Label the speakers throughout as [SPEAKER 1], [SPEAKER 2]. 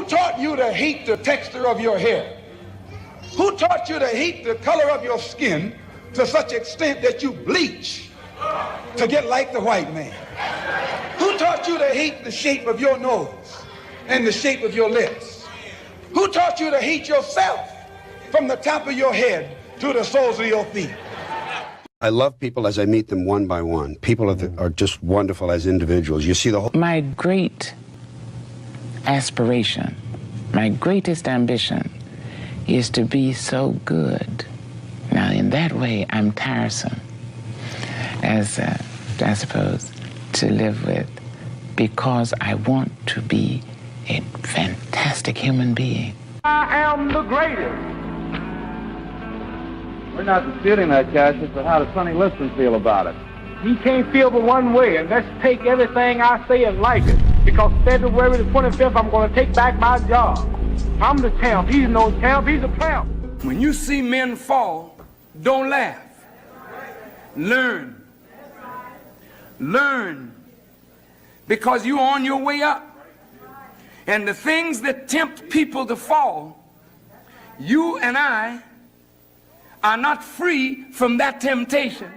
[SPEAKER 1] Who taught you to hate the texture of your hair? Who taught you to hate the color of your skin to such extent that you bleach to get like the white man? Who taught you to hate the shape of your nose and the shape of your lips? Who taught you to hate yourself from the top of your head to the soles of your feet?
[SPEAKER 2] I love people as I meet them one by one. People are just wonderful as individuals. You see the whole...
[SPEAKER 3] My great aspiration, my greatest ambition is to be so good. Now, in that way, I'm tiresome, as I suppose, to live with, because I want to be a fantastic human being.
[SPEAKER 4] I am the greatest. We're not disputing that, Cassius, but how does Sonny Liston feel about it? He can't feel but one way, and let's take everything I say and like it. Because February the 25th, I'm going to take back my job. I'm the champ. He's no champ. He's a tramp.
[SPEAKER 5] When you see men fall, don't laugh. Learn. Learn. Because you're on your way up. And the things that tempt people to fall, you and I are not free from that temptation.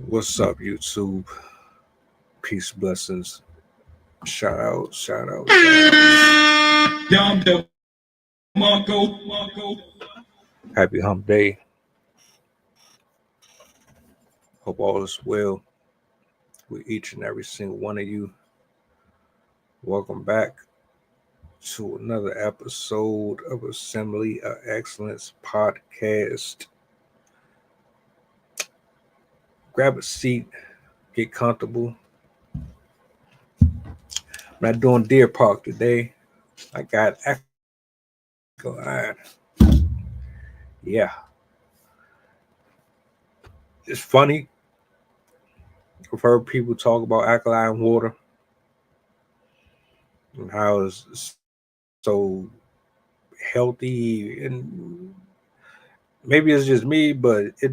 [SPEAKER 6] What's up, YouTube? Peace, blessings. Shout out, shout out. Happy hump day. Hope all is well with each and every single one of you. Welcome back to another episode of Assembly of Excellence podcast. Grab a seat, get comfortable. I'm not doing Deer Park today. I got alkaline. Yeah. It's funny. I've heard people talk about alkaline water and how it's so healthy, and maybe it's just me, but it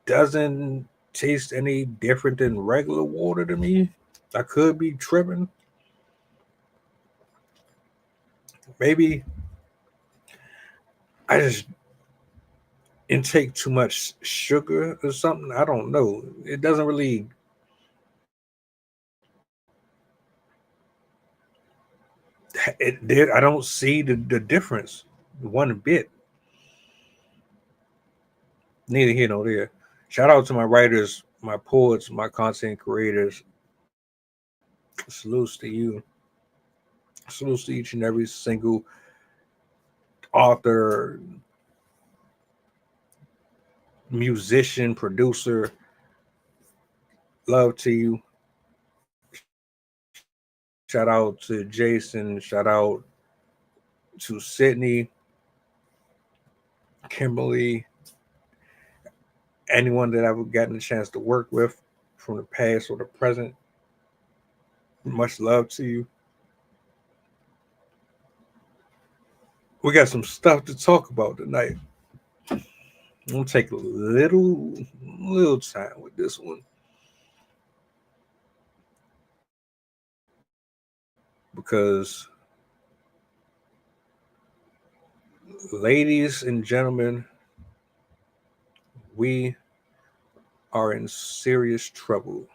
[SPEAKER 6] doesn't taste any different than regular water to me. I could be tripping. Maybe I just intake too much sugar or something. I don't know. It doesn't really I don't see the difference one bit. Neither here nor there. Shout out to my writers, my poets, my content creators. Salutes to you. Salutes to each and every single author, musician, producer. Love to you. Shout out to Jason. Shout out to Sydney, Kimberly, anyone that I've gotten a chance to work with from the past or the present. Much love to you. We got some stuff to talk about tonight. I'm gonna take a little time with this one, because, ladies and gentlemen, we are in serious trouble.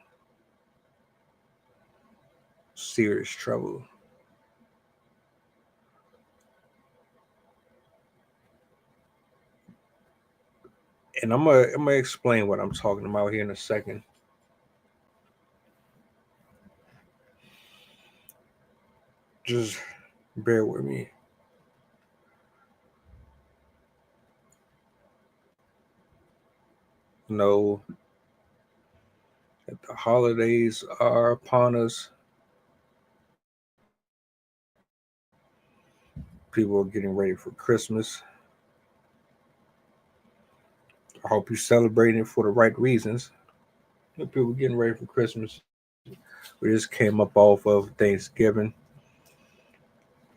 [SPEAKER 6] Serious trouble. And I'm gonna explain what I'm talking about here in a second. Just bear with me. Know that the holidays are upon us. People are getting ready for Christmas. I hope you're celebrating for the right reasons. People getting ready for Christmas. We just came up off of Thanksgiving,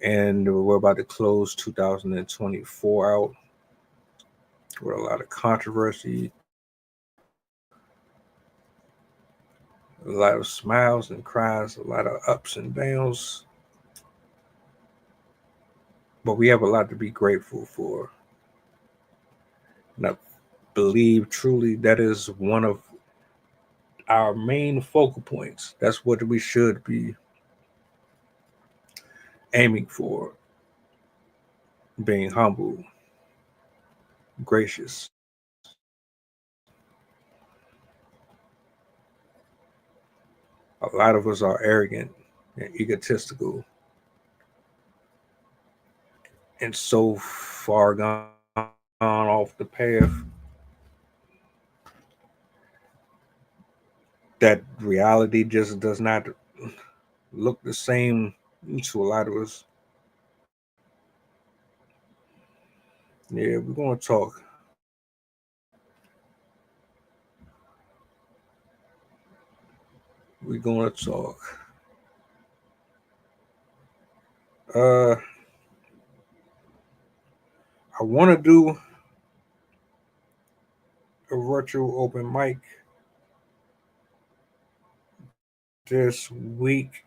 [SPEAKER 6] and we're about to close 2024 out with a lot of controversy, a lot of smiles and cries, a lot of ups and downs. But we have a lot to be grateful for. And I believe truly that is one of our main focal points. That's what we should be aiming for. Being humble, gracious. A lot of us are arrogant and egotistical and so far gone off the path that reality just does not look the same to a lot of us. Yeah, we're going to talk. We're going to talk. I want to do a virtual open mic this week,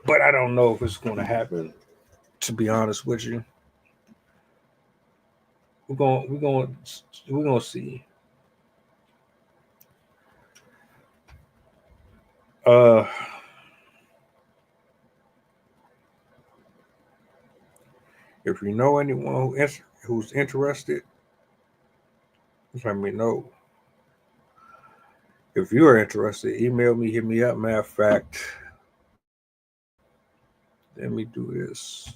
[SPEAKER 6] but I don't know if it's going to happen, to be honest with you. We're going to see. If you know anyone who's interested, let me know. If you're interested, email me, hit me up. Matter of fact, let me do this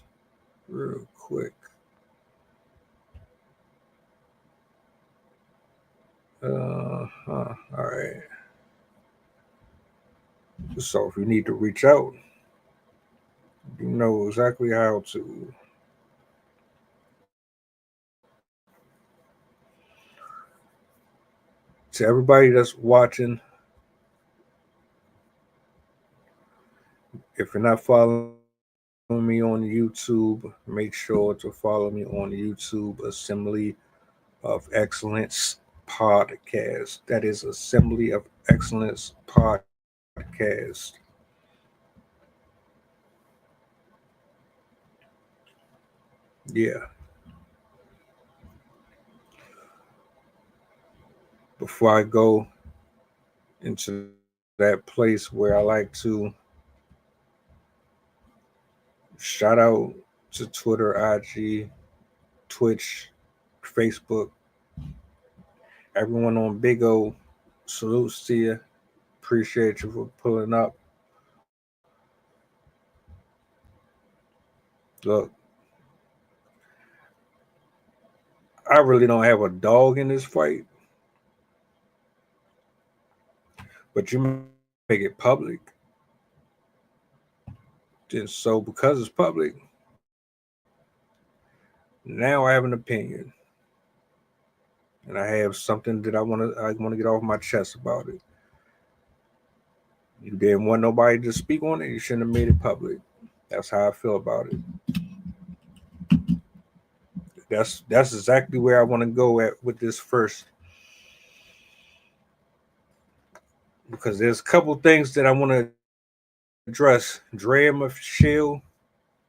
[SPEAKER 6] real quick. All right. So if you need to reach out, you know exactly how to. To everybody that's watching, if you're not following me on YouTube, make sure to follow me on YouTube, Assembly of Excellence Podcast. That is Assembly of Excellence Podcast. Yeah. Before I go into that place where I like to shout out to Twitter, IG, Twitch, Facebook, everyone on Big O, salutes to you. Appreciate you for pulling up. Look, I really don't have a dog in this fight, but you make it public. And so because it's public, now I have an opinion. And I have something that I want to get off my chest about it. You didn't want nobody to speak on it, you shouldn't have made it public. That's how I feel about it. That's exactly where I want to go at with this first. Because there's a couple things that I want to address. Draya, Michelle,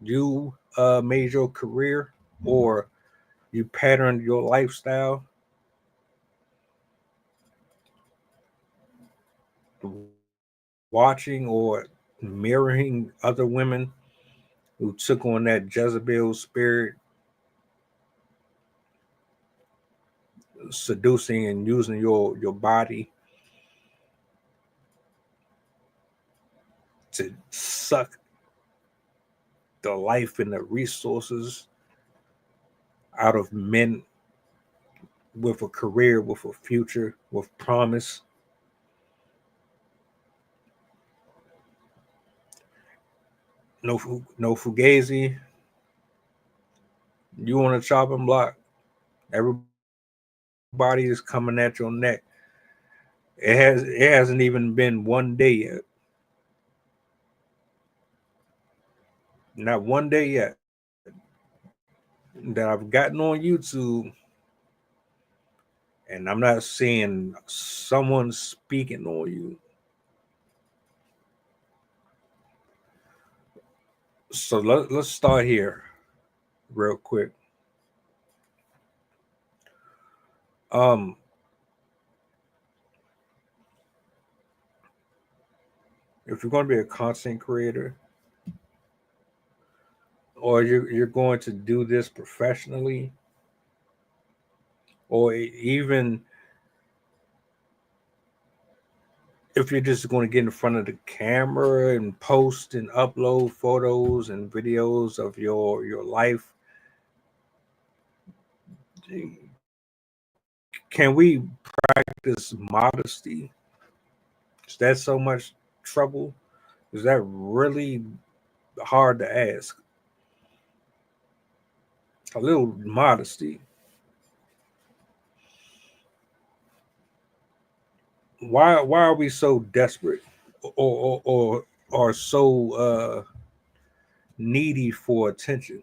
[SPEAKER 6] you made your career or you patterned your lifestyle watching or mirroring other women who took on that Jezebel spirit seducing and using your body to suck the life and the resources out of men with a career, with a future, with promise. No fugazi. You on a chopping block. Everybody is coming at your neck. It hasn't even been one day yet. Not one day yet that I've gotten on YouTube and I'm not seeing someone speaking on you. So let's start here real quick. If you're going to be a content creator, or you're going to do this professionally, or even if you're just going to get in front of the camera and post and upload photos and videos of your life, can we practice modesty? Is that so much trouble? Is that really hard to ask? A little modesty. Why are we so desperate or so needy for attention?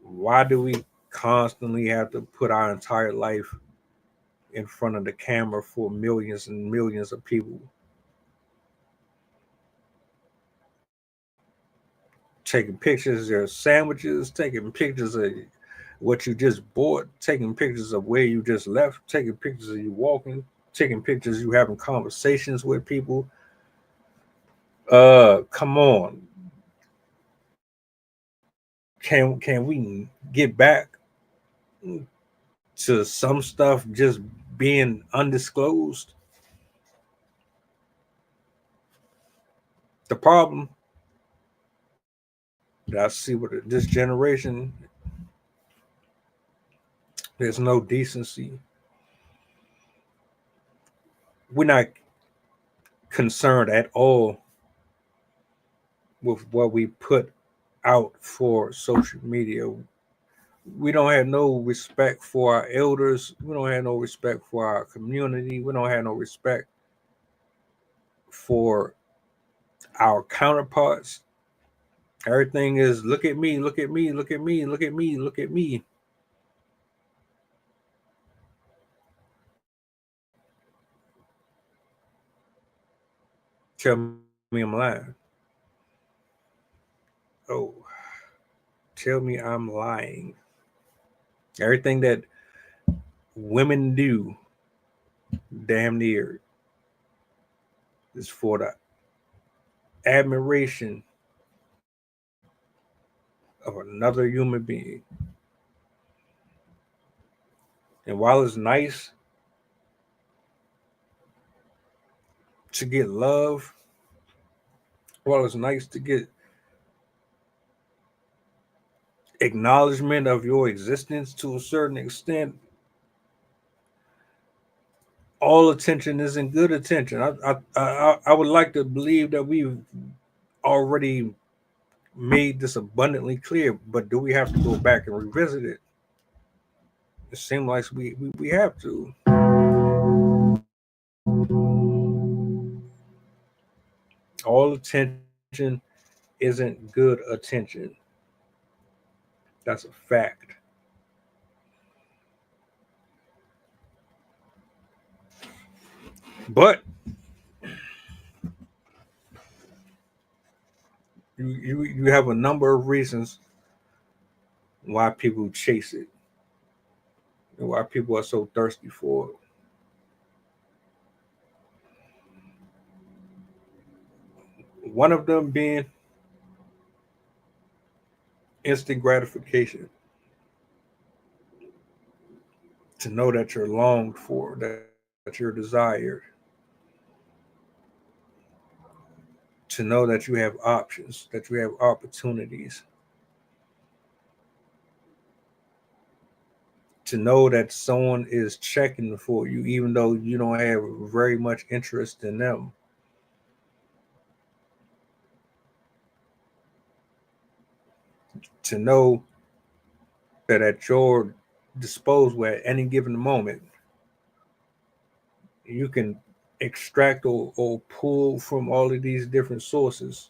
[SPEAKER 6] Why do we constantly have to put our entire life in front of the camera for millions and millions of people? Taking pictures of your sandwiches, taking pictures of what you just bought, taking pictures of where you just left, taking pictures of you walking, taking pictures of you having conversations with people. Come on. Can we get back to some stuff just being undisclosed? The problem that I see with this generation, there's no decency. We're not concerned at all with what we put out for social media. We don't have no respect for our elders. We don't have no respect for our community. We don't have no respect for our counterparts. Everything is look at me, look at me, look at me, look at me, look at me. Tell me I'm lying. Oh, tell me I'm lying. Everything that women do, damn near, is for the admiration of another human being. And while it's nice to get love, while it's nice to get acknowledgement of your existence to a certain extent, all attention isn't good attention. I would like to believe that we've already made this abundantly clear, but do we have to go back and revisit it? It seems like we have to. All attention isn't good attention. That's a fact. But you have a number of reasons why people chase it and why people are so thirsty for it. One of them being instant gratification. to know that you're longed for, that you're desired, to know that you have options, that you have opportunities, to know that someone is checking for you, even though you don't have very much interest in them. To know that at your disposal at any given moment, you can extract or pull from all of these different sources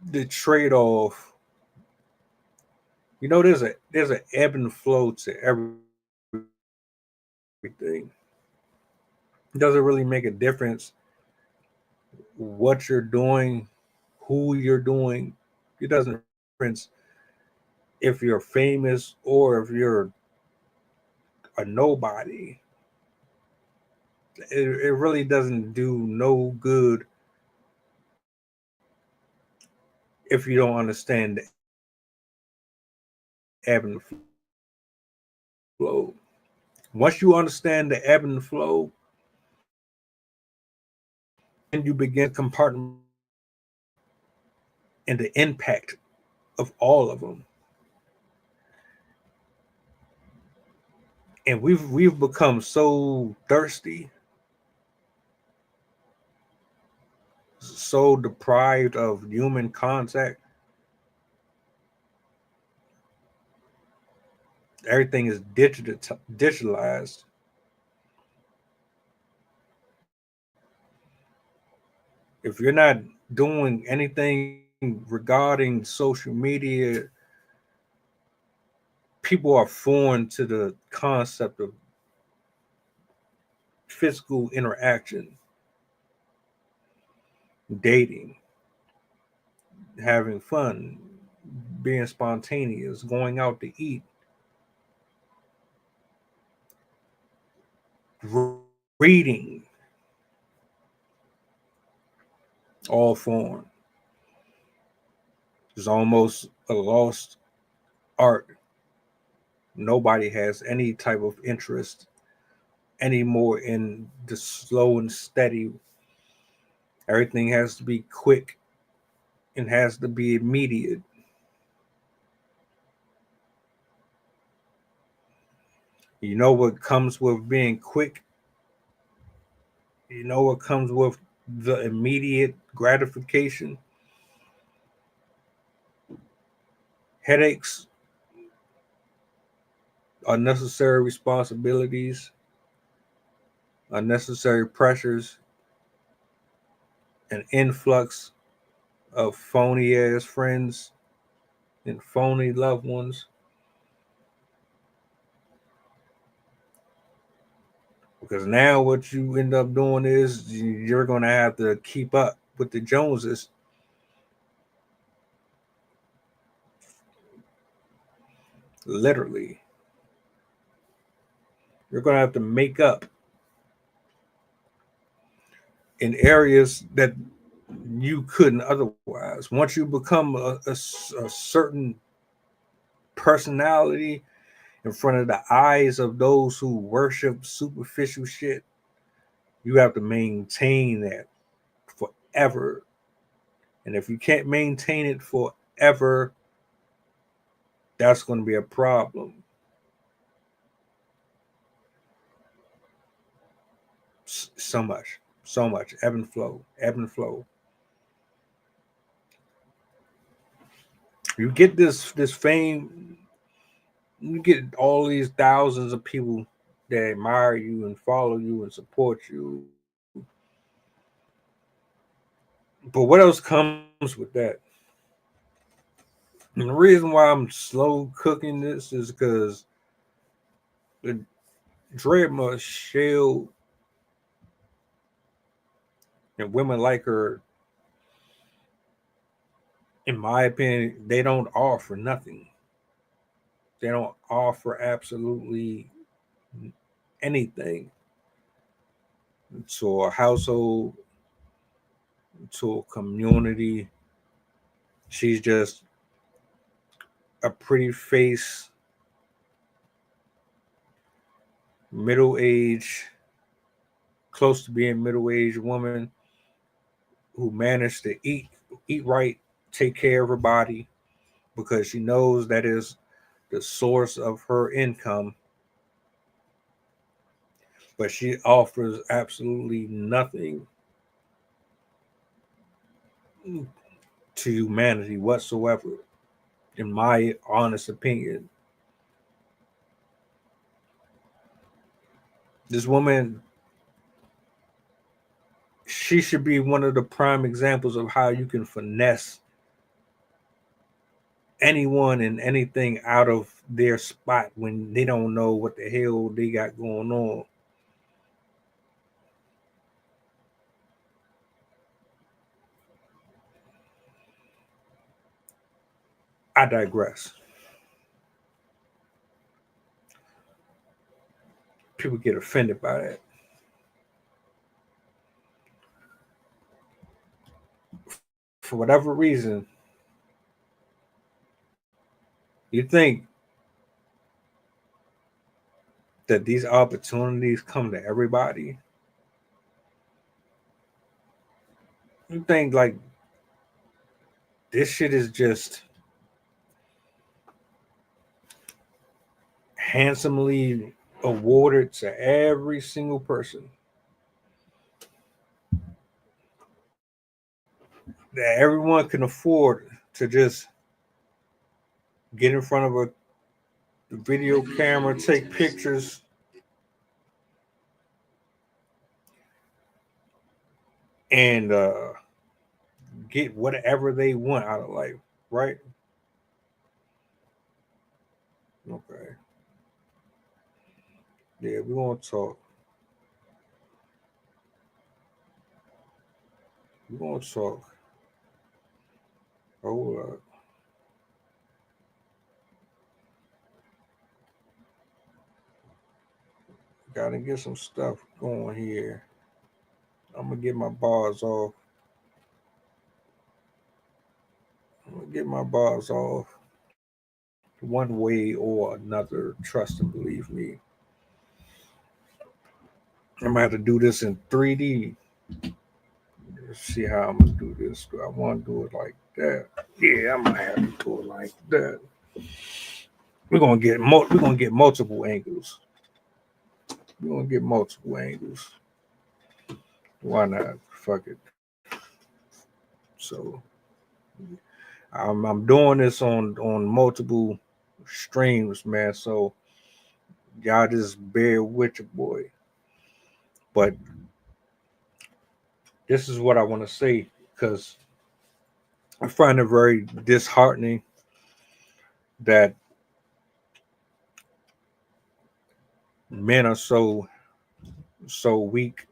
[SPEAKER 6] the trade-off. There's an ebb and flow to everything. It doesn't really make a difference what you're doing, who you're doing. It doesn't make a difference if you're famous or if you're a nobody. It really doesn't do no good if you don't understand the ebb and flow. Once you understand the ebb and flow, then you begin to compartmentalize and the impact of all of them. And we've become so thirsty, so deprived of human contact. Everything is digitalized. If you're not doing anything regarding social media, people are foreign to the concept of physical interaction, dating, having fun, being spontaneous, going out to eat, reading, all foreign. It's almost a lost art. Nobody has any type of interest anymore in the slow and steady. Everything has to be quick and has to be immediate. You know what comes with being quick? You know what comes with the immediate gratification? Headaches, unnecessary responsibilities, unnecessary pressures, an influx of phony ass friends and phony loved ones. Because now what you end up doing is you're going to have to keep up with the Joneses. Literally. You're going to have to make up in areas that you couldn't otherwise. Once you become a certain personality in front of the eyes of those who worship superficial shit, you have to maintain that forever. And if you can't maintain it forever, that's going to be a problem. So much ebb and flow. You get this fame, you get all these thousands of people that admire you and follow you and support you. But what else comes with that? And the reason why I'm slow cooking this is because the Draya Michelle and women like her, in my opinion, they don't offer nothing. They don't offer absolutely anything to a household to a community. She's just a pretty face, middle-aged, close to being middle-aged woman who managed to eat right, take care of her body, because she knows that is the source of her income. But she offers absolutely nothing to humanity whatsoever, in my honest opinion. This woman, she should be one of the prime examples of how you can finesse anyone and anything out of their spot when they don't know what the hell they got going on. I digress. People get offended by that. For whatever reason, you think that these opportunities come to everybody. You think like this shit is just handsomely awarded to every single person. That everyone can afford to just get in front of a video camera, take pictures, and get whatever they want out of life, right? Okay. Yeah, we're gonna talk. Hold up. Gotta get some stuff going here. I'm gonna get my bars off. One way or another. Trust and believe me. I'm gonna have to do this in 3D. Let's see how I'm gonna do this. Do I want to do it like that? Yeah, I'm gonna have to do it like that. We're gonna get multiple angles. Why not? Fuck it. So I'm doing this on multiple streams, man. So y'all just bear with your boy. But this is what I want to say, because I find it very disheartening that men are so weak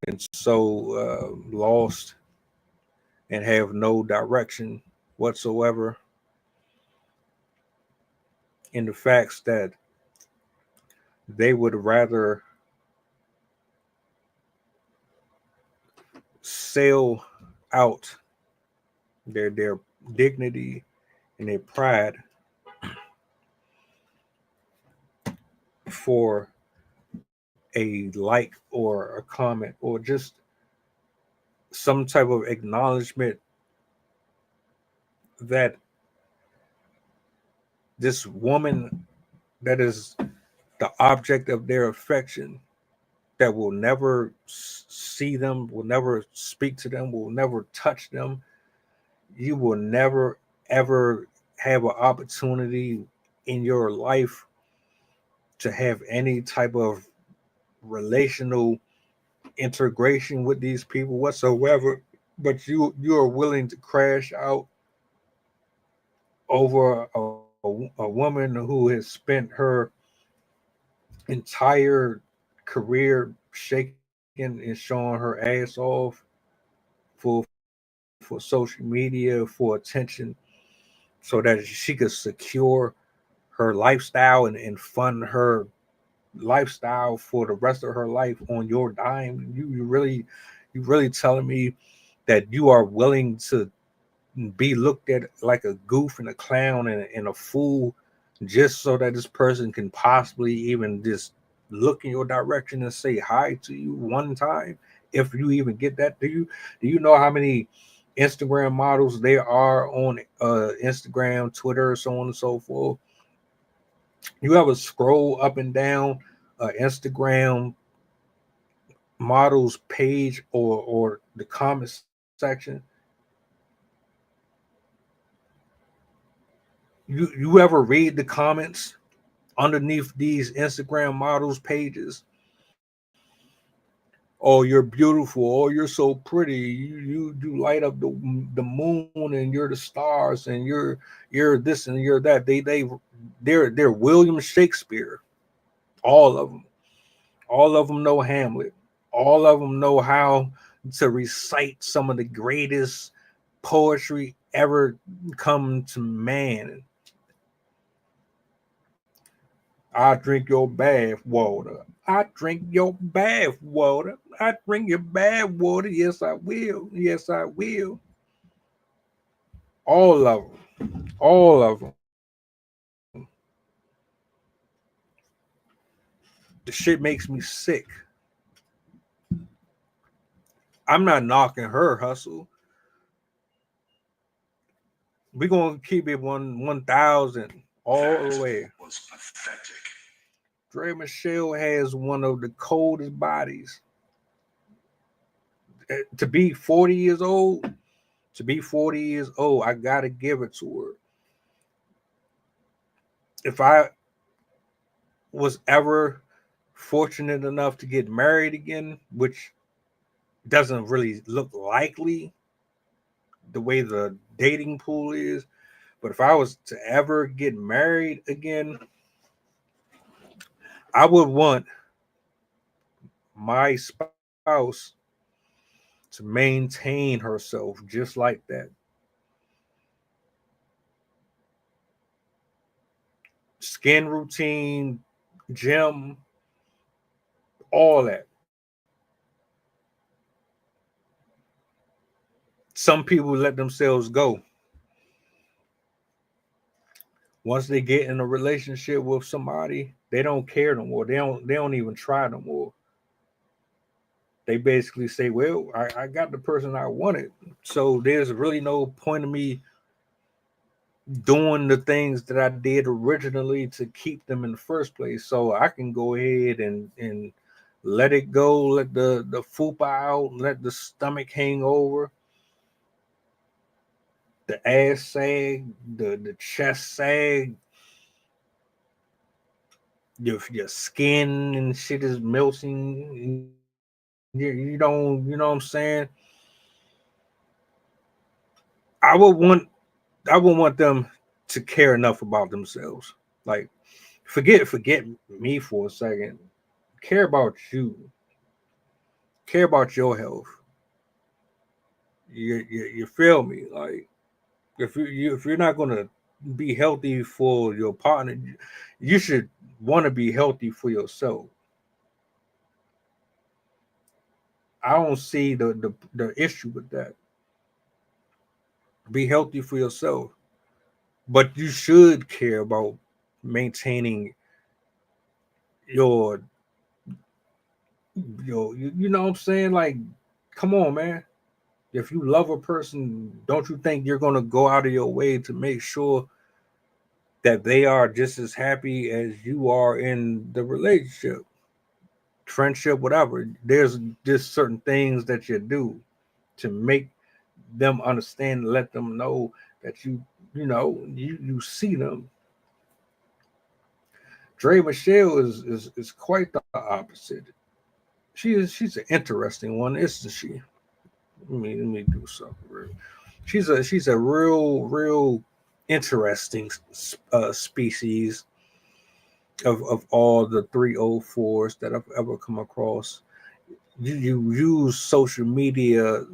[SPEAKER 6] and so lost and have no direction whatsoever in the facts that they would rather sell out their dignity and their pride for a like or a comment or just some type of acknowledgement that this woman that is the object of their affection, that will never see them, will never speak to them, will never touch them, you will never ever have an opportunity in your life to have any type of relational integration with these people whatsoever, but you are willing to crash out over a woman who has spent her entire career shaking and showing her ass off for social media, for attention, so that she could secure her lifestyle and fund her lifestyle for the rest of her life on your dime. You really You really telling me that you are willing to be looked at like a goof and a clown and a fool just so that this person can possibly even just look in your direction and say hi to you one time, if you even get that? Do you know how many Instagram models there are on Instagram, Twitter, so on and so forth? You ever scroll up and down Instagram models page or the comments section? You ever read the comments underneath these Instagram models pages? Oh, you're beautiful. Oh, you're so pretty. You light up the moon, and you're the stars, and you're this and you're that. They're William Shakespeare. All of them. All of them know Hamlet. All of them know how to recite some of the greatest poetry ever come to man. I drink your bath water. I drink your bath water. I drink your bath water. Yes, I will. Yes, I will. All of them. All of them. The shit makes me sick. I'm not knocking her hustle. We're gonna keep it 1,000 all the way. Was pathetic. Draya Michelle has one of the coldest bodies. To be 40 years old, I gotta give it to her. If I was ever fortunate enough to get married again, which doesn't really look likely the way the dating pool is, but if I was to ever get married again, I would want my spouse to maintain herself just like that. Skin routine, gym, all that. Some people let themselves go. Once they get in a relationship with somebody, they don't care no more. They don't even try no more. They basically say, well, I got the person I wanted. So there's really no point of me doing the things that I did originally to keep them in the first place. So I can go ahead and let it go, let the fupa out, let the stomach hang over, the ass sag, the chest sag, your skin and shit is melting. You know what I'm saying? I would want them to care enough about themselves. Like, forget me for a second. Care about you. Care about your health. You feel me? Like, if you're not gonna be healthy for your partner, you should want to be healthy for yourself. I don't see the issue with that. Be healthy for yourself, but you should care about maintaining your you know what I'm saying? Like, come on, man. If you love a person, don't you think you're gonna go out of your way to make sure that they are just as happy as you are in the relationship, friendship, whatever? There's just certain things that you do to make them understand, let them know that you see them. Draya Michelle is quite the opposite. She's an interesting one, isn't she? Let me do something. She's a real interesting species of all the 304s that I've ever come across. You use social media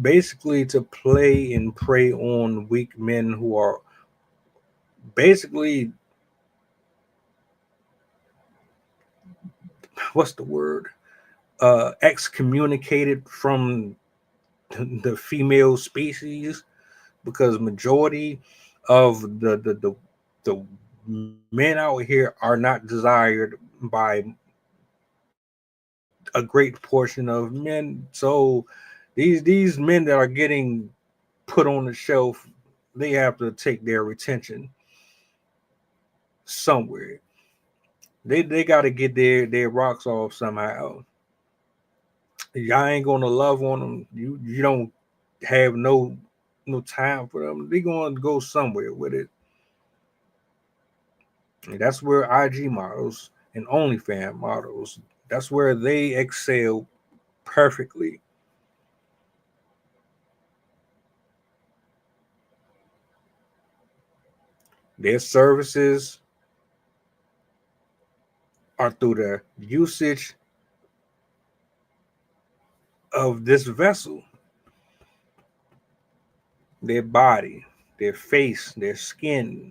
[SPEAKER 6] basically to play and prey on weak men who are basically, what's the word? excommunicated from the female species, because majority of the men out here are not desired by a great portion of men. So these men that are getting put on the shelf, they have to take their attention somewhere. They got to get their rocks off somehow. Y'all ain't gonna love on them. You don't have no time for them. They gonna go somewhere with it. And that's where IG models and OnlyFans models, that's where they excel perfectly. Their services are through the usage of this vessel, their body, their face, their skin.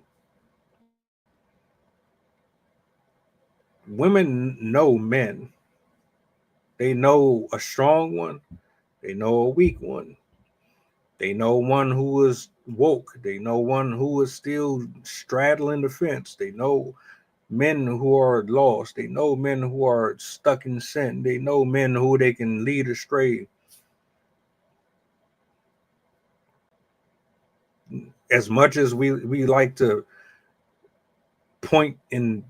[SPEAKER 6] Women know men. They know a strong one. They know a weak one. They know one who is woke. They know one who is still straddling the fence. They know men who are lost. They know men who are stuck in sin. They know men who they can lead astray. As much as we like to point and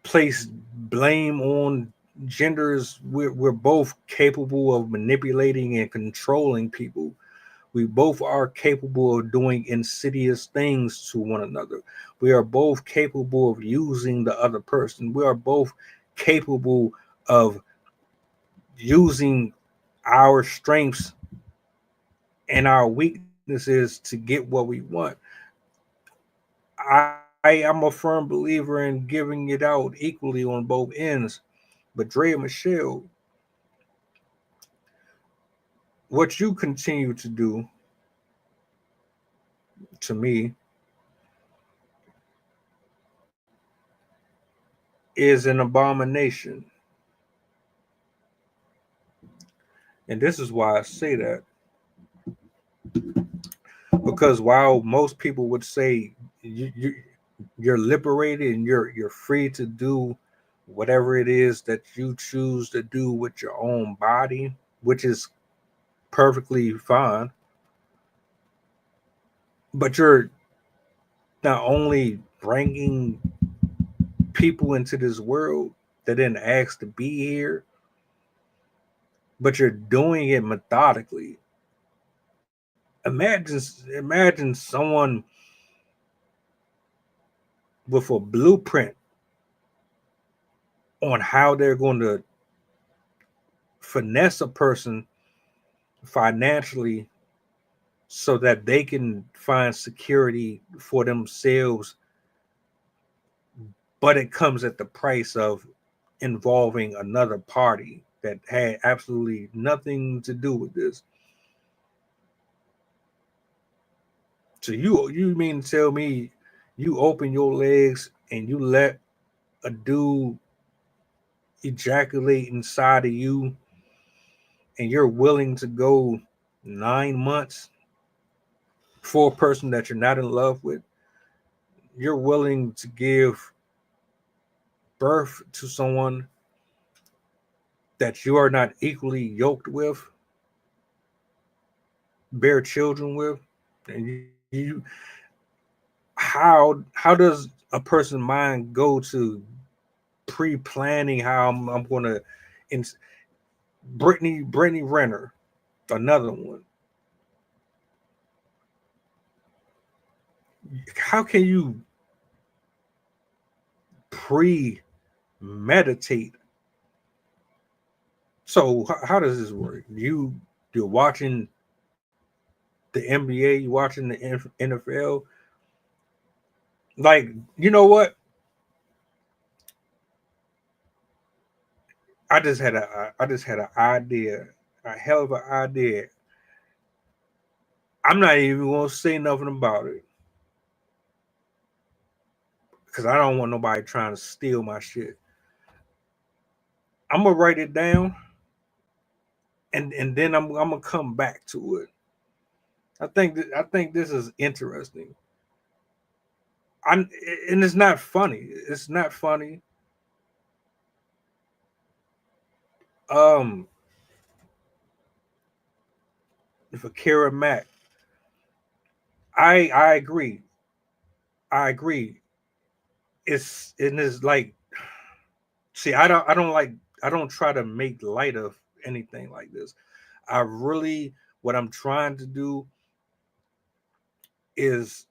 [SPEAKER 6] place blame on genders, we're both capable of manipulating and controlling people. We both are capable of doing insidious things to one another. We are both capable of using the other person. We are both capable of using our strengths and our weaknesses to get what we want. I am a firm believer in giving it out equally on both ends. But Draya Michelle, what you continue to do to me is an abomination. And this is why I say that. Because while most people would say you're liberated and you're free to do whatever it is that you choose to do with your own body, which is perfectly fine, but you're not only bringing people into this world that didn't ask to be here, but you're doing it methodically. Imagine someone with a blueprint on how they're going to finesse a person financially so that they can find security for themselves, but it comes at the price of involving another party that had absolutely nothing to do with this. So you mean to tell me you open your legs and you let a dude ejaculate inside of you, and you're willing to go 9 months for a person that you're not in love with? You're willing to give birth to someone that you are not equally yoked with, bear children with, and you how does a person's mind go to pre-planning how I'm going to Brittany Renner, another one. How can you premeditate? So how does this work? You're watching the NBA, you're watching the NFL. Like, you know what? I just had an idea, a hell of an idea. I'm not even gonna say nothing about it because I don't want nobody trying to steal my shit. I'm gonna write it down and then I'm gonna come back to it. I think this is interesting. And it's not funny. It's not funny. For Kara Mack, I agree. I agree. It's like, see, I don't try to make light of anything like this. What I'm trying to do is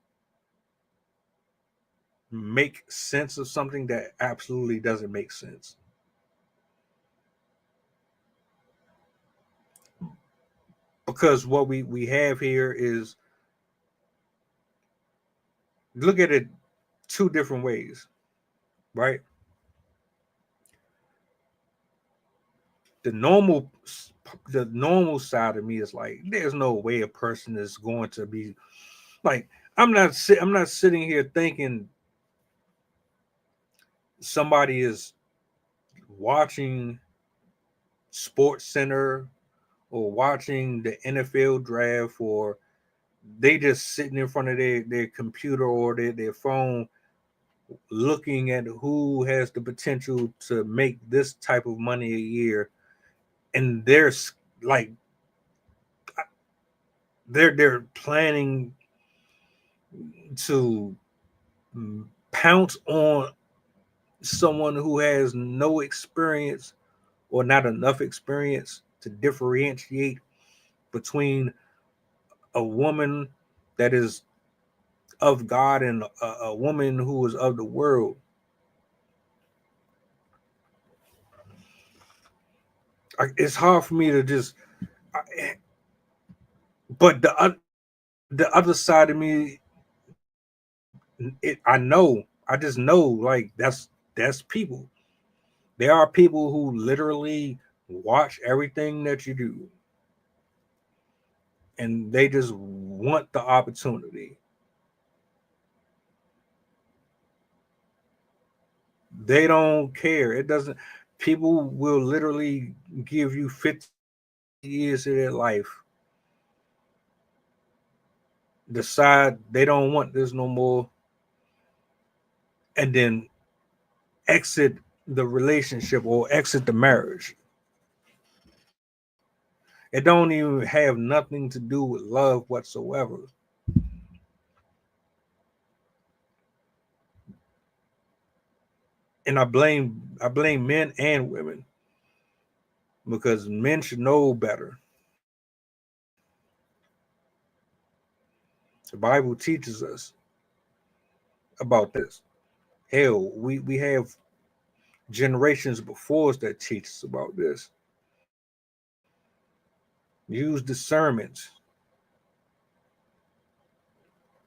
[SPEAKER 6] make sense of something that absolutely doesn't make sense. Because what we have here is, look at it two different ways, right? The normal side of me is like, there's no way a person is going to be like, I'm not sitting here thinking somebody is watching Sports Center or watching the NFL draft, or they just sitting in front of their computer or their phone looking at who has the potential to make this type of money a year, and there's like they're planning to pounce on someone who has no experience or not enough experience to differentiate between a woman that is of God and a woman who is of the world. It's hard for me to just, but the other side of me, I just know, like, that's people. There are people who literally watch everything that you do, and they just want the opportunity. They don't care. It doesn't. People will literally give you 50 years of their life, decide they don't want this no more, and then exit the relationship or exit the marriage. It don't even have nothing to do with love whatsoever. And I blame men and women, because men should know better. The Bible teaches us about this. Hell, we have generations before us that teach us about this. Use discernment.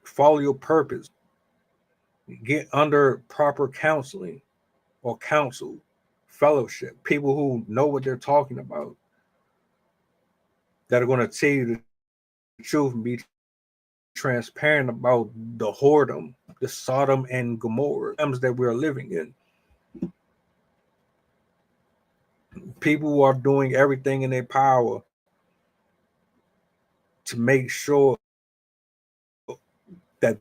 [SPEAKER 6] Follow your purpose. Get under proper counseling or counsel, fellowship, people who know what they're talking about, that are going to tell you the truth and be transparent about the whoredom, the Sodom and Gomorrah times that we're living in. People are doing everything in their power to make sure that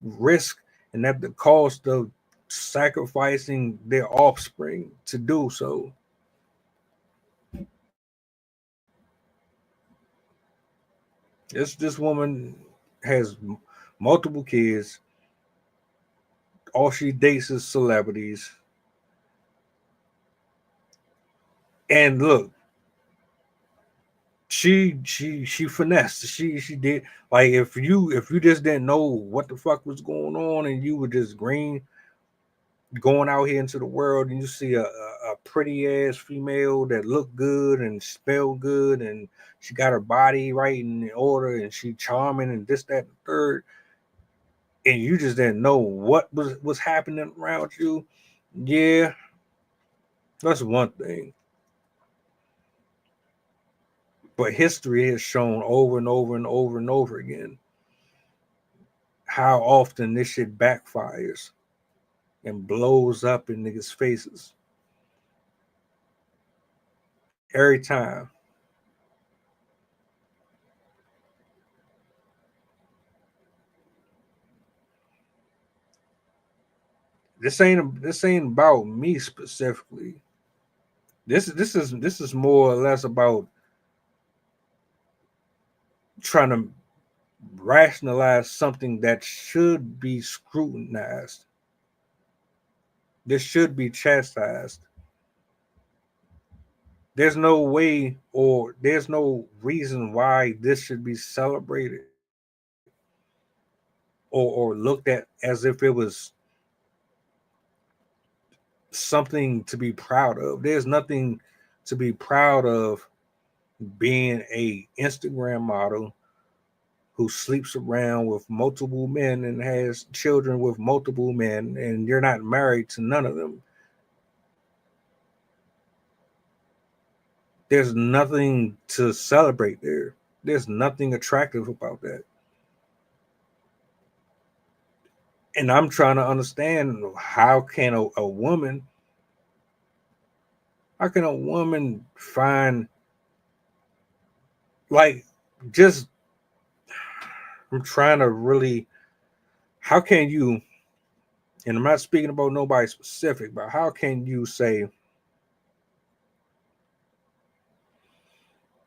[SPEAKER 6] risk and at the cost of sacrificing their offspring to do so. This woman has multiple kids. All she dates is celebrities. And look, she finessed. She did, like, if you just didn't know what the fuck was going on and you were just green going out here into the world and you see a pretty ass female that looked good and smelled good and she got her body right in order and she charming and this, that, and the third, and you just didn't know what was happening around you, yeah, that's one thing. But history has shown over and over and over and over again how often this shit backfires and blows up in niggas' faces. every time. This ain't about me specifically. This is more or less about trying to rationalize something that should be scrutinized. This should be chastised. There's no way or there's no reason why this should be celebrated or looked at as if it was something to be proud of. There's nothing to be proud of being a Instagram model who sleeps around with multiple men and has children with multiple men, and you're not married to none of them. There's nothing to celebrate there. There's nothing attractive about that. And I'm trying to understand how can a woman find, like, just, I'm trying to really, how can you, and I'm not speaking about nobody specific, but how can you say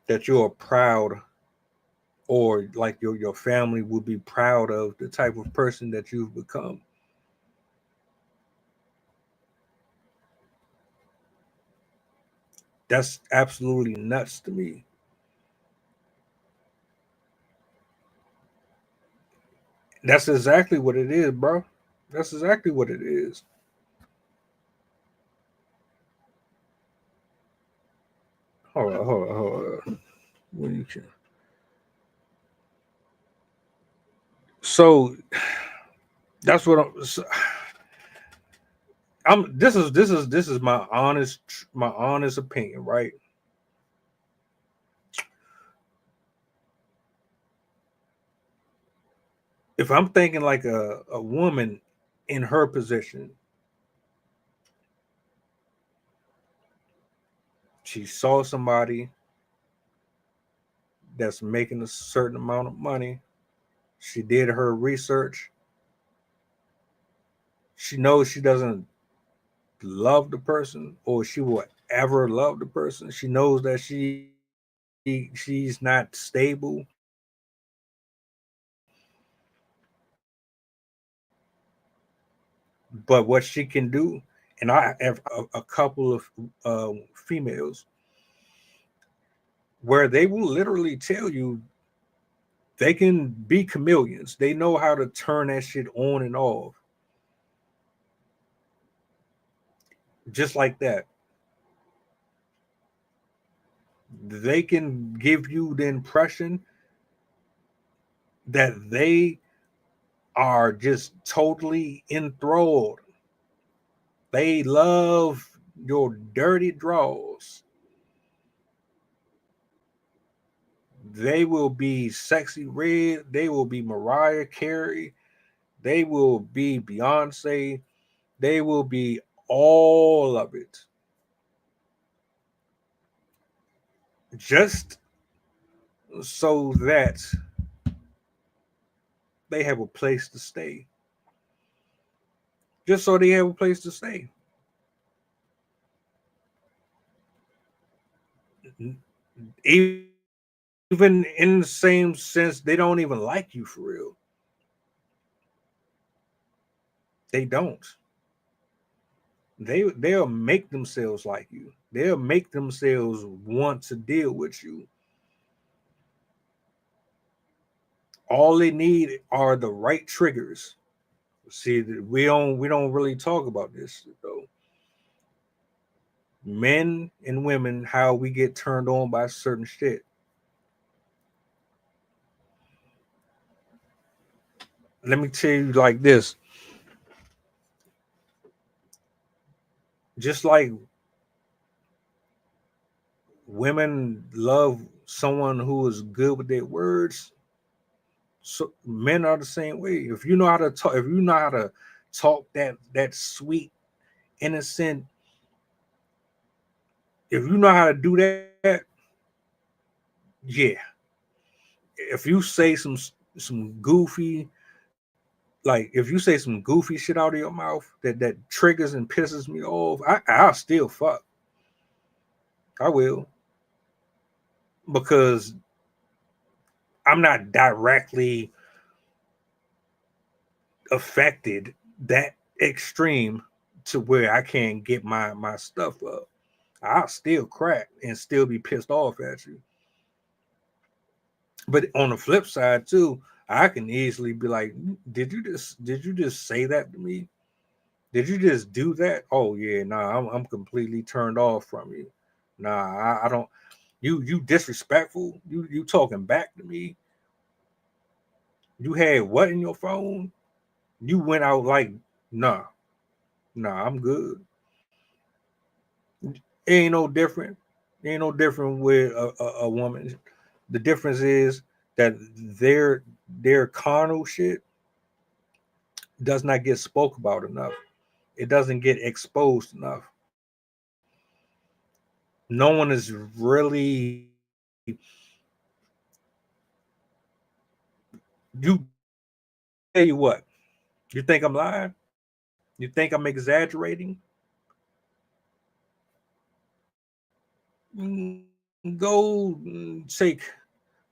[SPEAKER 6] that you're proud, or like your family would be proud of the type of person that you've become? That's absolutely nuts to me. That's exactly what it is, bro. That's exactly what it is. Hold on. What do you care? So that's what this is my honest opinion, right? If I'm thinking like a woman in her position, she saw somebody that's making a certain amount of money. She did her research. She knows she doesn't love the person, or she will ever love the person. She knows that she's not stable. But what she can do, and I have a couple of females where they will literally tell you they can be chameleons. They know how to turn that shit on and off. Just like that. They can give you the impression that they are just totally enthralled. They love your dirty draws. They will be Sexy Red. They will be Mariah Carey. They will be Beyonce. They will be all of it. Just so that they have a place to stay. Just so they have a place to stay. Even in the same sense, they don't even like you for real. They don't. They'll make themselves like you. They'll make themselves want to deal with you. All they need are the right triggers. See, we don't really talk about this though. Men and women, how we get turned on by certain shit. Let me tell you like this. Just like women love someone who is good with their words, so men are the same way. If you know how to talk that sweet, innocent, if you know how to do that yeah. If you say some goofy, like if you say some goofy shit out of your mouth that triggers and pisses me off, I'll still fuck. I will. Because I'm not directly affected that extreme to where I can't get my stuff up. I'll still crack and still be pissed off at you. But on the flip side too, I can easily be like, did you just say that to me? Did you just do that? Oh yeah, nah, I'm completely turned off from you. Nah, I don't. You disrespectful. You talking back to me. You had what in your phone? You went out like, nah, I'm good. It ain't no different. It ain't no different with a woman. The difference is that their carnal shit does not get spoke about enough. It doesn't get exposed enough. No one is really you. Tell you what, you think I'm lying? You think I'm exaggerating? Go take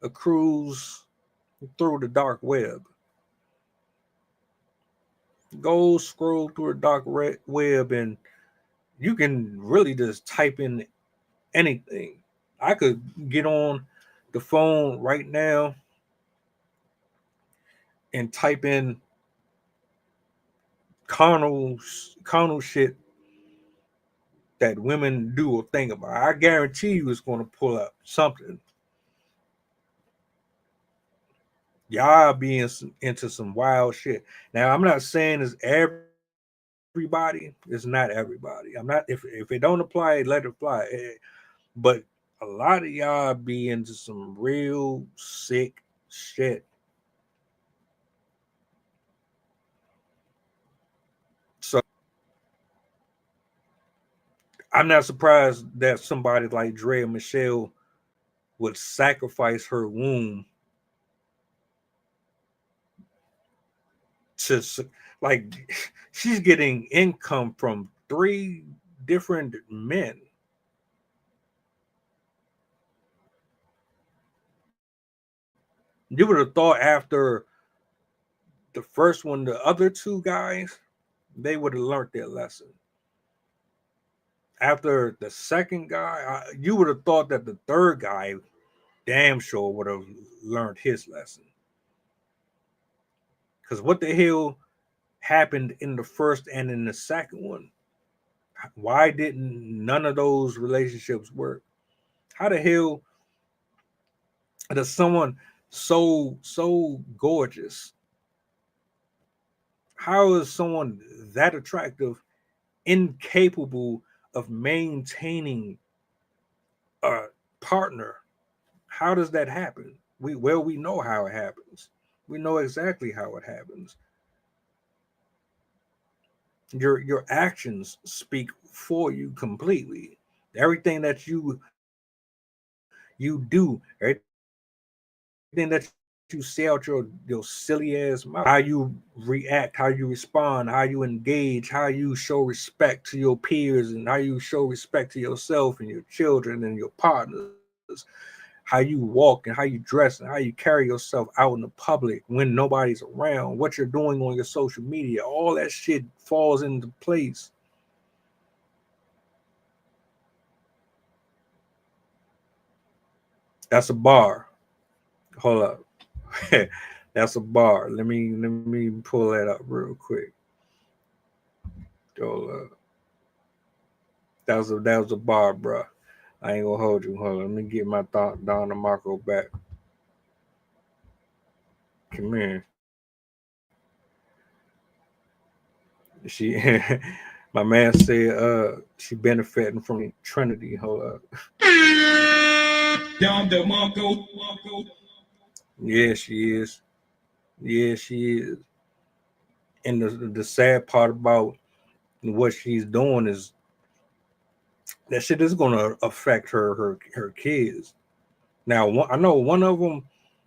[SPEAKER 6] a cruise through the dark web. Go scroll through the dark web and you can really just type in anything. I could get on the phone right now and type in carnal shit that women do or think about. I guarantee you it's going to pull up something. Y'all be into some wild shit. Now, I'm not saying it's everybody. It's not everybody. I'm not. If it don't apply, let it fly. But a lot of y'all be into some real sick shit. So I'm not surprised that somebody like Draya Michelle would sacrifice her womb to, like, she's getting income from 3 different men. You would have thought after the first one, the other 2 guys, they would have learned their lesson. After the second guy, you would have thought that the third guy damn sure would have learned his lesson. Because what the hell happened in the first and in the second one? Why didn't none of those relationships work? How the hell does someone so gorgeous, how is someone that attractive incapable of maintaining a partner? How does that happen? We know how it happens. We know exactly how it happens. Your actions speak for you completely. Everything that you do, everything that you say out your silly ass mouth, how you react, how you respond, how you engage, how you show respect to your peers, and how you show respect to yourself and your children and your partners, how you walk and how you dress and how you carry yourself out in the public when nobody's around, what you're doing on your social media, all that shit falls into place. That's a bar. Hold up. That's a bar. Let me pull that up real quick. Hold up. That was a bar, bro. I ain't gonna hold you. Hold on. Let me get my thought Don DeMarco back. Come here. She my man said she benefiting from Trinity. Hold up.
[SPEAKER 7] Don DeMarco.
[SPEAKER 6] Yeah, she is. Yeah, she is. And the sad part about what she's doing is that shit is gonna affect her kids. Now, I know one of them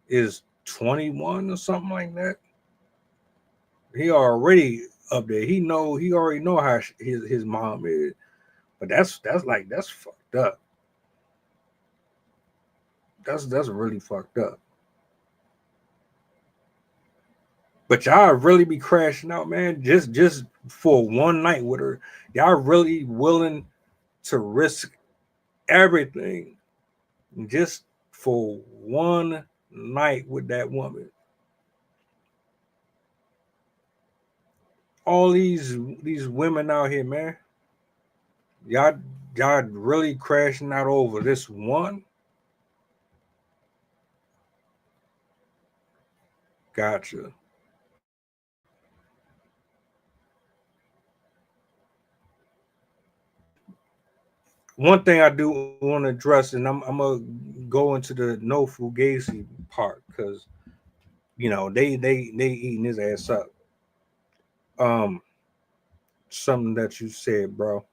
[SPEAKER 6] is 21 or something like that. He already up there. He already know how his mom is. But that's fucked up. That's really fucked up. But y'all really be crashing out, man, just for one night with her. Y'all really willing to risk everything just for one night with that woman. All these women out here, man. Y'all really crashing out over this one? Gotcha. One thing I do want to address, and I'm gonna go into the no fugazi part, because they eating his ass up. Something that you said, bro.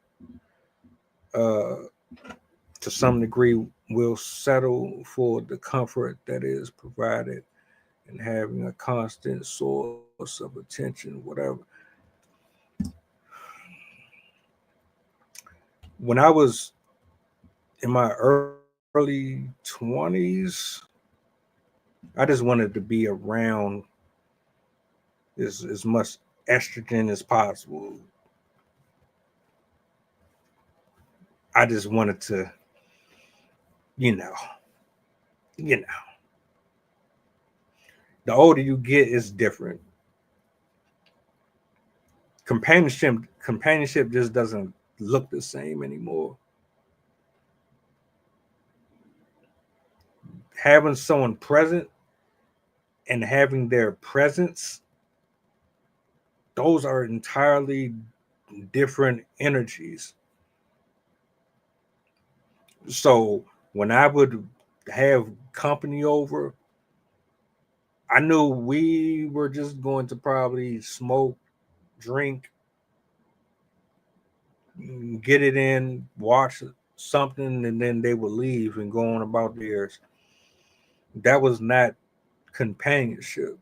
[SPEAKER 6] To some degree, will settle for the comfort that is provided and having a constant source of attention, whatever. When I was in my early 20s, I just wanted to be around as much estrogen as possible. I just wanted to, the older you get is different. Companionship just doesn't look the same anymore. Having someone present and having their presence, those are entirely different energies. So when I would have company over, I knew we were just going to probably smoke, drink, get it in, watch something, and then they would leave and go on about theirs. That was not companionship.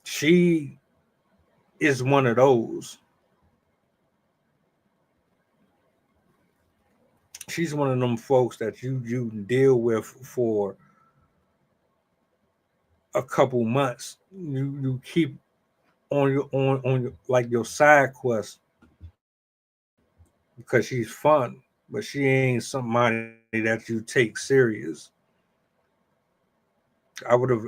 [SPEAKER 6] She is one of those. She's one of them folks that you deal with for a couple months. You keep on your like your side quest because she's fun, but she ain't somebody that you take serious. I would have,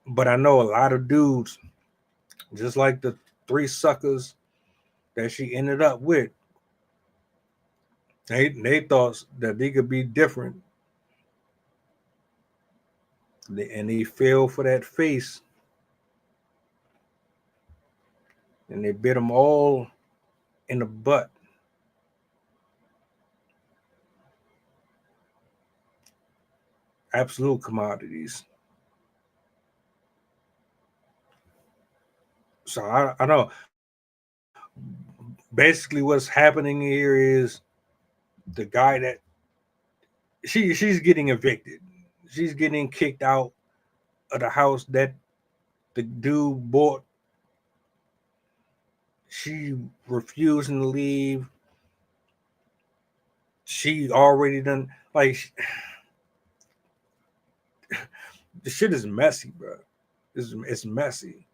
[SPEAKER 6] but I know a lot of dudes, just like the 3 suckers that she ended up with. They thought that they could be different, and they fell for that face, and they bit them all in the butt. Absolute commodities. So I know. Basically, what's happening here is the guy that she's getting evicted. She's getting kicked out of the house that the dude bought. She refusing to leave. She already done like the shit is messy, bro. It's messy.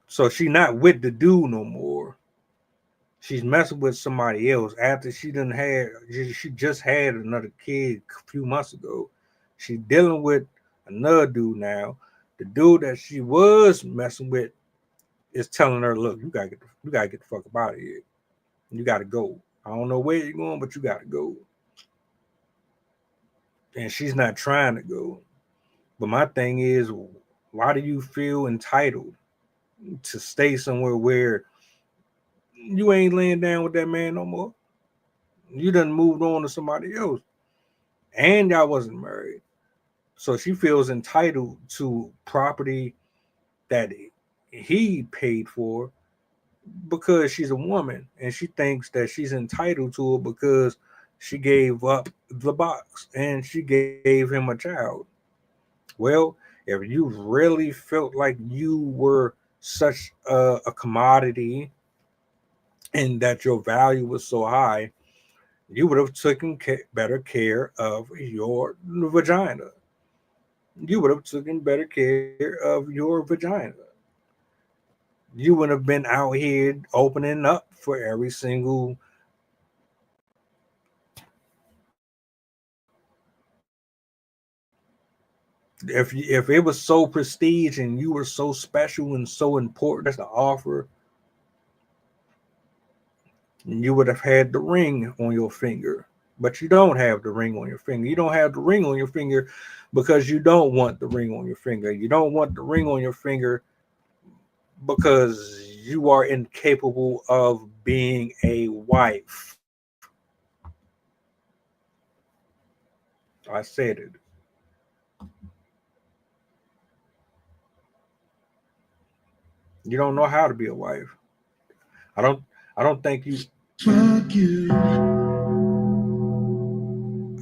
[SPEAKER 6] So she not with the dude no more. She's messing with somebody else after she just had another kid a few months ago. She's dealing with another dude now. The dude that she was messing with is telling her, "Look, you gotta get the fuck up out of here. You gotta go. I don't know where you're going, but you gotta go." And she's not trying to go. But my thing is, why do you feel entitled to stay somewhere where you ain't laying down with that man no more? You done moved on to somebody else, and y'all wasn't married. So she feels entitled to property that he paid for because she's a woman and she thinks that she's entitled to it because she gave up the box and she gave him a child. Well, if you really felt like you were such a commodity and that your value was so high, you would have taken better care of your vagina. You would have taken better care of your vagina. You would have been out here opening up for every single if it was so prestige and you were so special and so important as to offer, you would have had the ring on your finger. But you don't have the ring on your finger. You don't have the ring on your finger because you don't want the ring on your finger. You don't want the ring on your finger because you are incapable of being a wife. I said it. You don't know how to be a wife. I don't think you
[SPEAKER 1] Fuck you.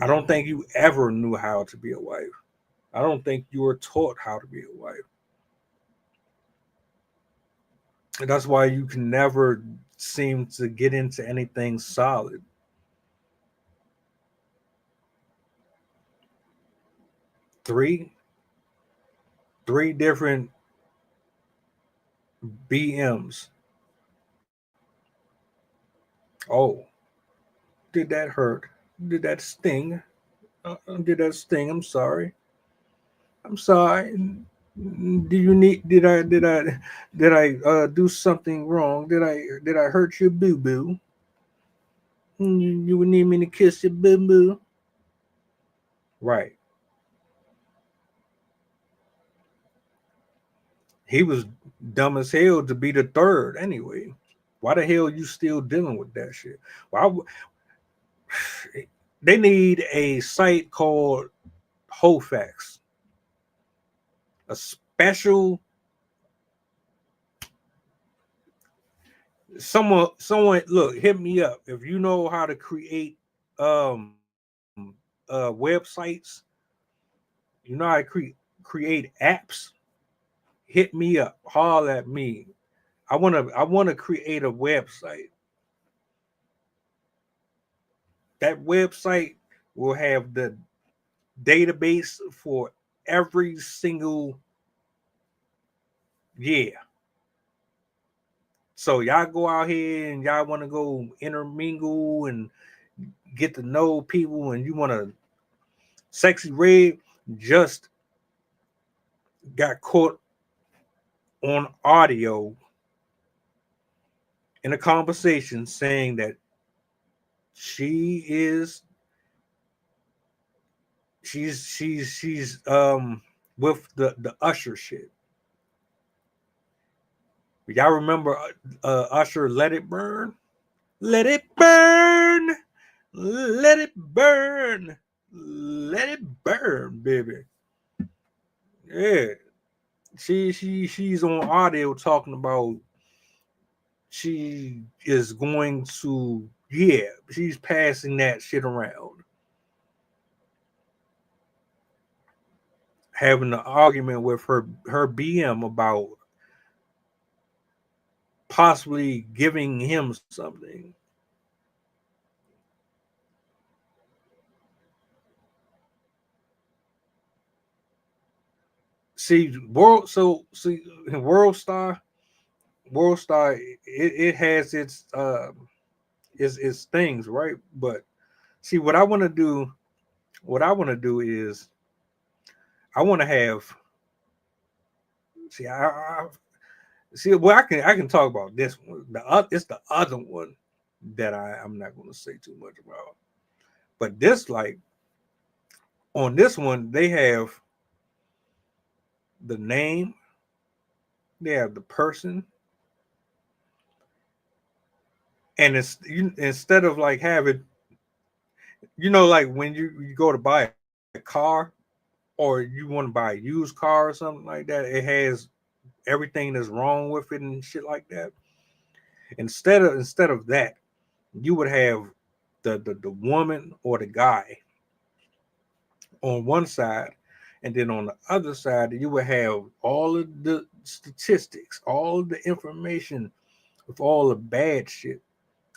[SPEAKER 6] I don't think you ever knew how to be a wife. I don't think you were taught how to be a wife. And that's why you can never seem to get into anything solid. Three different BMs. Oh, did that hurt? Did that sting? Did that sting? I'm sorry. I'm sorry. Do you need? Did I do something wrong? Did I hurt your boo boo? You would need me to kiss your boo boo, right? He was dumb as hell to be the third anyway. Why the hell you still dealing with that shit? Why? They need a site called Hofax, a special someone look, hit me up if you know how to create websites, you know how to create apps. Hit me up, holler at me. I want to create a website. That website will have the database for every single year. So y'all go out here and y'all want to go intermingle and get to know people, and you want to Sexy Red just got caught on audio in a conversation saying that she's with the Usher shit. Y'all remember Usher Let It Burn? Let it burn. Let it burn. Let it burn, baby. Yeah. She's on audio talking about she is going to, yeah, she's passing that shit around. Having an argument with her BM about possibly giving him something. See, World Star, it has its things, right? But see, what I want to do is I want to have. See, well, I can talk about this one. It's the other one that I'm not going to say too much about. But this, like, on this one, they have the name, they have the person, and instead of like having, like when you go to buy a car or you want to buy a used car or something like that, it has everything that's wrong with it and shit like that. Instead of that, you would have the woman or the guy on one side, and then on the other side, you would have all of the statistics, all of the information with all the bad shit,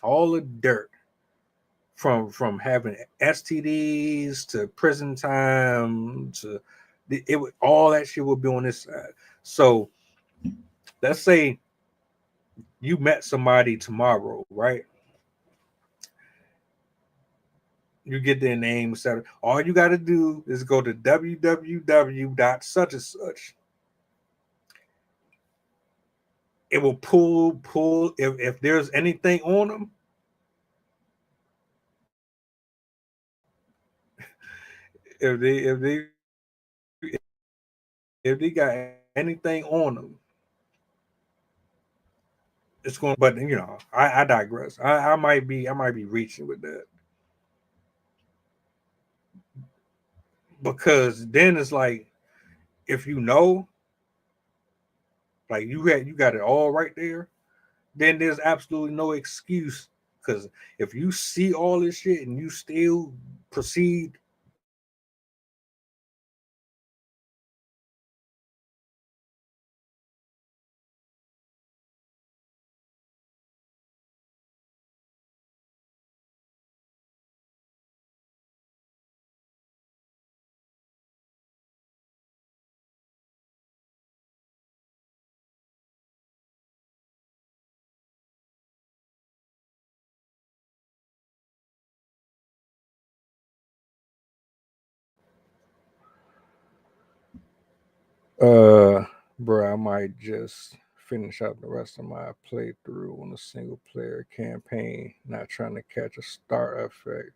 [SPEAKER 6] all the dirt, from having STDs to prison time to all that shit would be on this side. So let's say you met somebody tomorrow, right? You get their name, etc. All you got to do is go to www.such and such. It will pull if there's anything on them. If they got anything on them, it's going. But you know, I digress. I might be reaching with that, because then it's like, if you know, like you got it all right there, then there's absolutely no excuse. Because if you see all this shit and you still proceed, bro, I might just finish out the rest of my playthrough on a single player campaign, not trying to catch a star effect.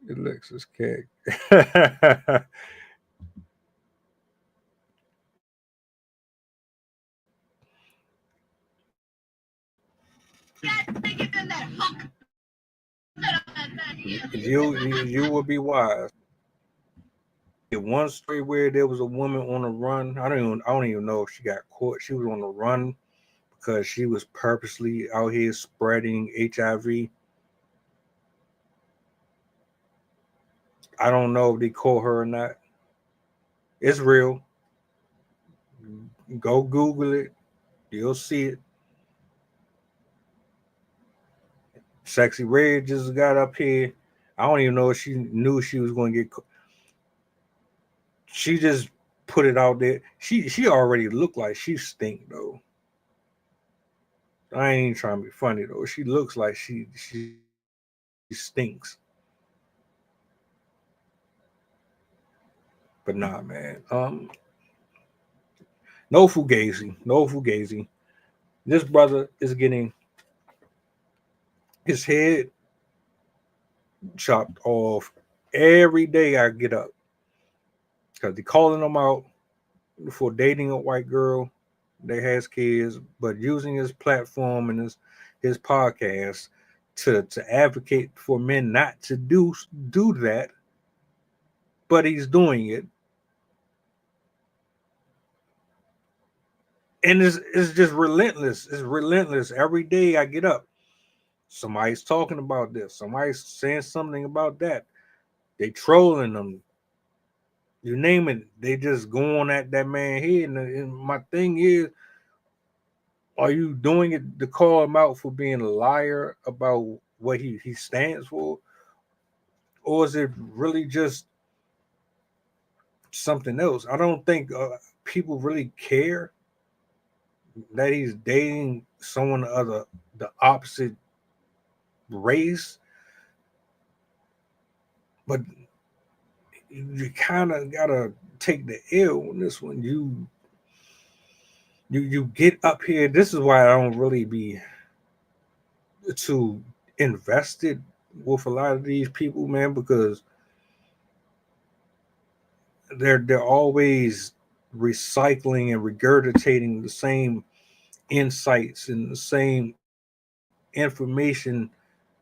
[SPEAKER 6] It looks as cake. You will be wise. One story where there was a woman on a run. I don't even know if she got caught. She was on the run because she was purposely out here spreading HIV. I don't know if they caught her or not. It's real. Go Google it. You'll see it. Sexy Red just got up here. I don't even know if she knew she was going to get. She just put it out there. She already looked like she stink though. I ain't even trying to be funny though. She looks like she stinks. But nah, man. No fugazi. This brother is getting his head chopped off every day I get up, because they're calling him out for dating a white girl that has kids, but using his platform and his podcast to advocate for men not to do that, but he's doing it. And it's just relentless. It's relentless. Every day I get up, somebody's talking about this. Somebody's saying something about that. They trolling them. You name it. They just go on at that man head. And my thing is, are you doing it to call him out for being a liar about what he stands for? Or is it really just something else? I don't think people really care that he's dating someone of the opposite race, but you kind of gotta take the L on this one. You get up here. This is why I don't really be too invested with a lot of these people, man, because they're always recycling and regurgitating the same insights and the same information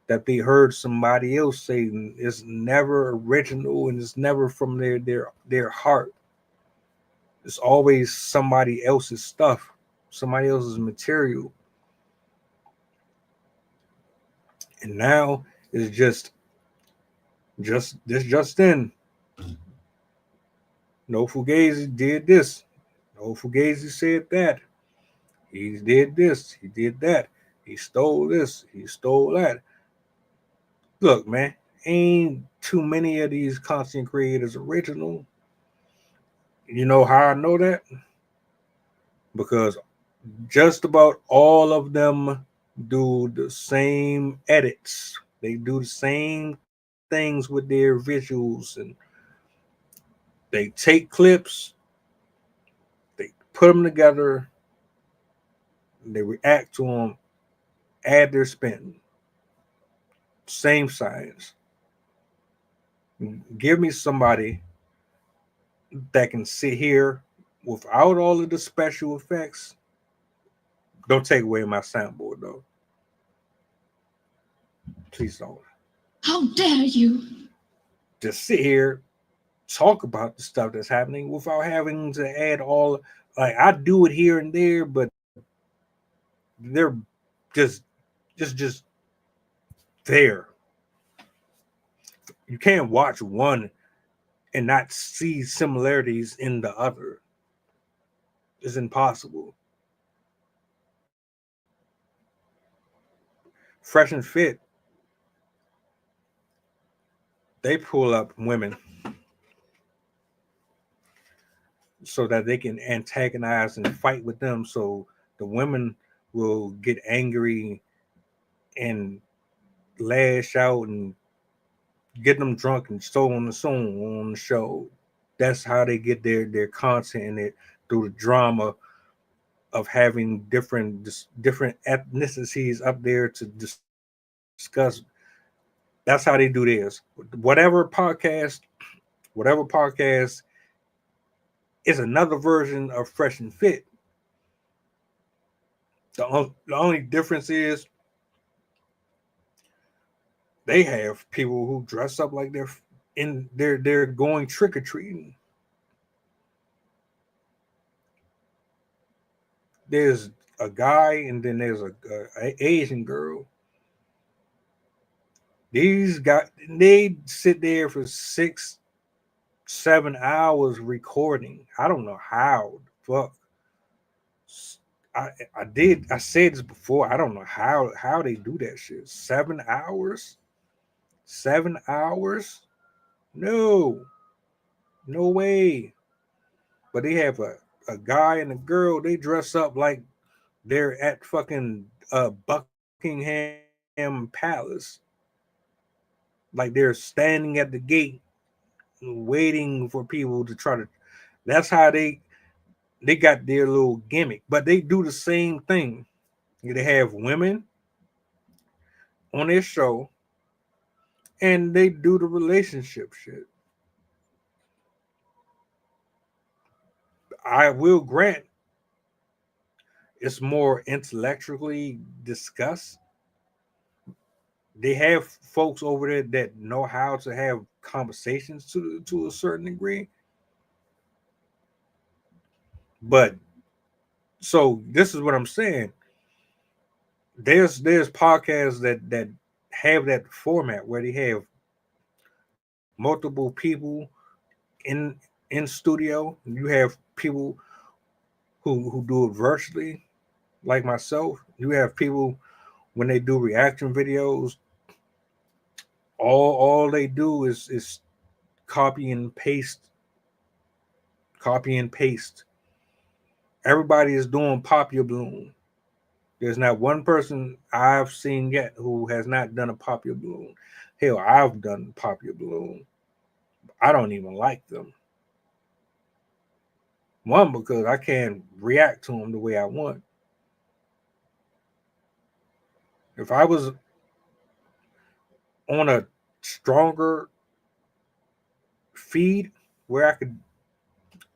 [SPEAKER 6] that they heard somebody else say. And it's never original, and it's never from their heart. It's always somebody else's stuff. somebody else's material. And now it's just in. No Fugazi did this. No Fugazi said that. He did this. He did that. He stole this. He stole that. Look, man, ain't too many of these content creators original. You know how I know that? Because just about all of them do the same edits. They do the same things with their visuals, and they take clips, they put them together, they react to them, add their spin. Same science. Give me somebody that can sit here without all of the special effects. Don't take away my soundboard, though. Please don't.
[SPEAKER 7] How dare you?
[SPEAKER 6] Just sit here, talk about the stuff that's happening without having to add all. Like, I do it here and there, but they're just there. You can't watch one and not see similarities in the other. It's impossible. Fresh and Fit, they pull up women so that they can antagonize and fight with them, so the women will get angry and lash out and get them drunk and so on the show. That's how they get their content in it, through the drama of having different ethnicities up there to discuss. That's how they do this. Whatever podcast is another version of Fresh and Fit. The only difference is they have people who dress up like they're going trick-or-treating. There's a guy and then there's a Asian girl. These guys, they sit there for 6-7 hours recording. I don't know how the fuck. I said this before. I don't know how they do that shit. 7 hours? 7 hours? No way. But they have a guy and a girl. They dress up like they're at fucking Buckingham Palace. Like they're standing at the gate waiting for people to try to. That's how they got their little gimmick. But they do the same thing. They have women on their show and they do the relationship shit. I will grant it's more intellectually discussed. They have folks over there that know how to have conversations to a certain degree. But so this is what I'm saying. There's podcasts that have that format where they have multiple people in studio. You have people who do it virtually, like myself. You have people when they do reaction videos, all they do is copy and paste. Everybody is doing Pop Your Balloon. There's not one person I've seen yet who has not done a Pop Your Balloon. Hell, I've done Pop Your Balloon. I don't even like them. One, because I can't react to them the way I want. If I was on a stronger feed where I could,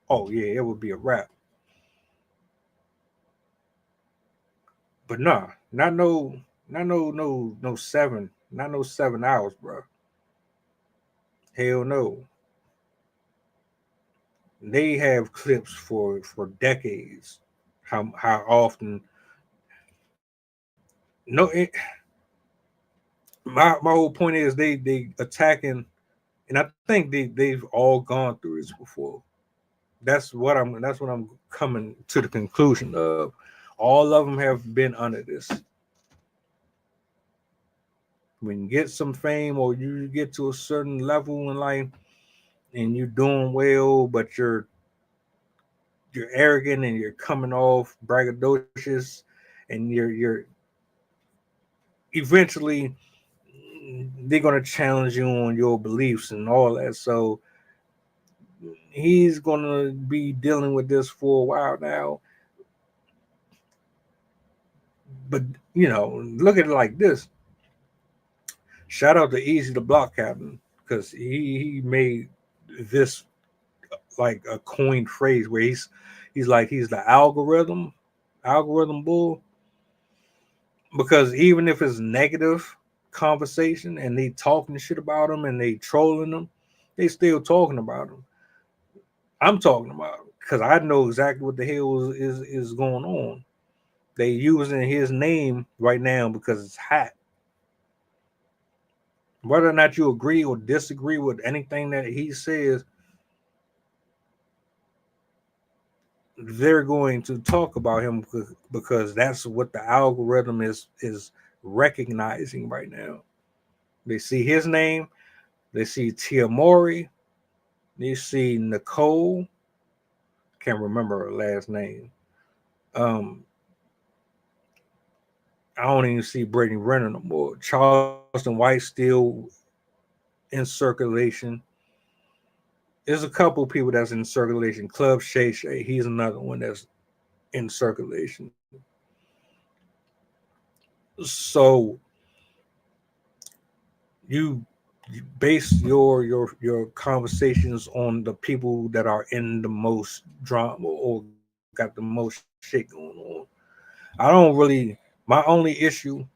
[SPEAKER 6] oh yeah, it would be a wrap. But nah, not no 7, not no 7 hours, bro. Hell no. They have clips for decades. how often. No, my whole point is they attacking, and I think they've all gone through this before. That's what I'm coming to the conclusion of. All of them have been under this. When you get some fame or you get to a certain level in life and you're doing well, but you're arrogant and you're coming off braggadocious, and you're eventually they're gonna challenge you on your beliefs and all that. So he's gonna be dealing with this for a while now. But look at it like this. Shout out to Easy the Block Captain, because he made this like a coined phrase where he's the algorithm bull. Because even if it's negative conversation and they talking shit about him and they trolling them, they still talking about him. I'm talking about him because I know exactly what the hell is going on. They using his name right now because it's hot. Whether or not you agree or disagree with anything that he says, they're going to talk about him because that's what the algorithm is recognizing right now. They see his name, they see Tia Mori, they see Nicole, can't remember her last name. I don't even see Brittany Renner no more. Charleston White still in circulation. There's a couple people that's in circulation. Club Shay Shay, he's another one that's in circulation. So you base your conversations on the people that are in the most drama or got the most shit going on. I don't really. My issue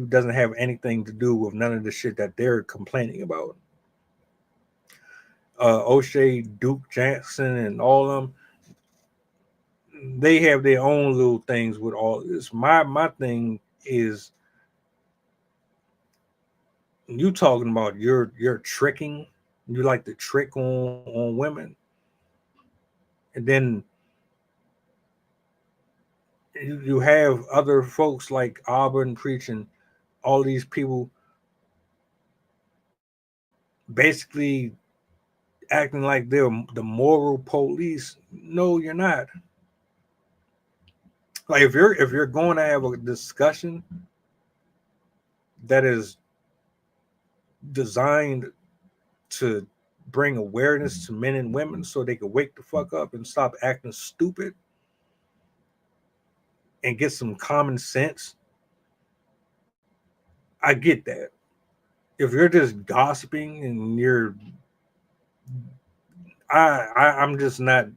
[SPEAKER 6] doesn't have anything to do with none of the shit that they're complaining about. O'Shea, Duke Jackson, and all of them, they have their own little things with all this. My thing is, you talking about you're tricking. You like to trick on women, and then you have other folks like Auburn preaching, all these people basically acting like they're the moral police. No, you're not. Like if you're going to have a discussion that is designed to bring awareness to men and women so they can wake the fuck up and stop acting stupid and get some common sense, I get that. If you're just gossiping and I'm just not.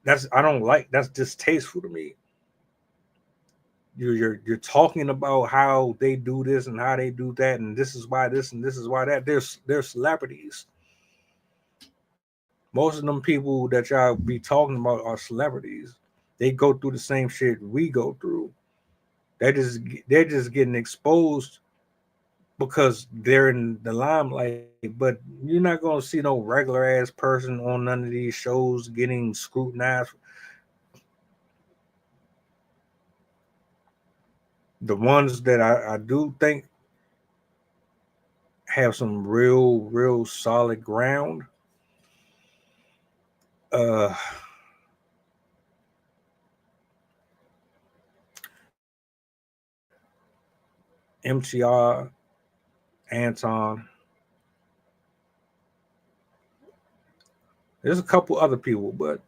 [SPEAKER 6] I don't like. That's distasteful to me. You're talking about how they do this and how they do that, and this is why this and this is why that. They're celebrities. Most of them people that y'all be talking about are celebrities. They go through the same shit we go through. They're just getting exposed because they're in the limelight. But you're not gonna see no regular ass person on none of these shows getting scrutinized. The ones that I do think have some real solid ground. MTR, Anton. There's a couple other people, but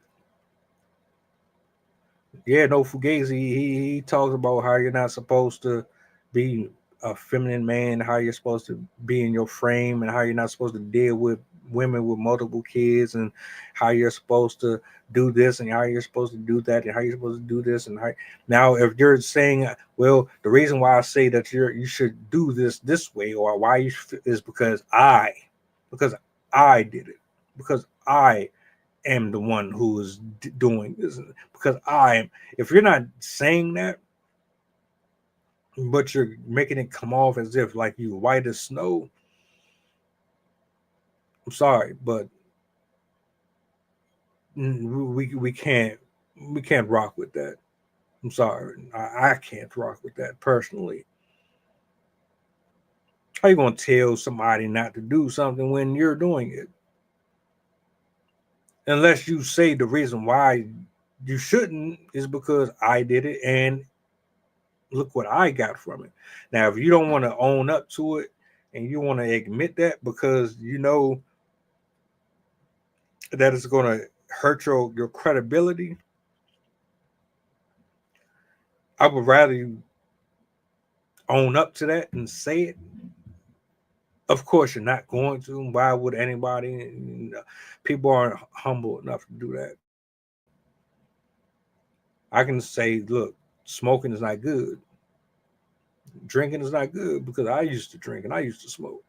[SPEAKER 6] yeah, no Fugazi. He talks about how you're not supposed to be a feminine man, how you're supposed to be in your frame, and how you're not supposed to deal with women with multiple kids, and how you're supposed to do this, and how you're supposed to do that, and how you're supposed to do this, and how. Now, if you're saying, well, the reason why I say that you should do this way, or why you is because I did it, because I am the one who is doing this, because I am. If you're not saying that, but you're making it come off as if like you white as snow, I'm sorry, but we can't rock with that. I'm sorry, I can't rock with that personally. How you gonna tell somebody not to do something when you're doing it? Unless you say the reason why you shouldn't is because I did it and look what I got from it. Now, if you don't want to own up to it and you want to admit that because you know that it's going to hurt your credibility, I would rather you own up to that and say it. Of course, you're not going to. Why would anybody? People aren't humble enough to do that. I can say, look, smoking is not good. Drinking is not good because I used to drink and I used to smoke.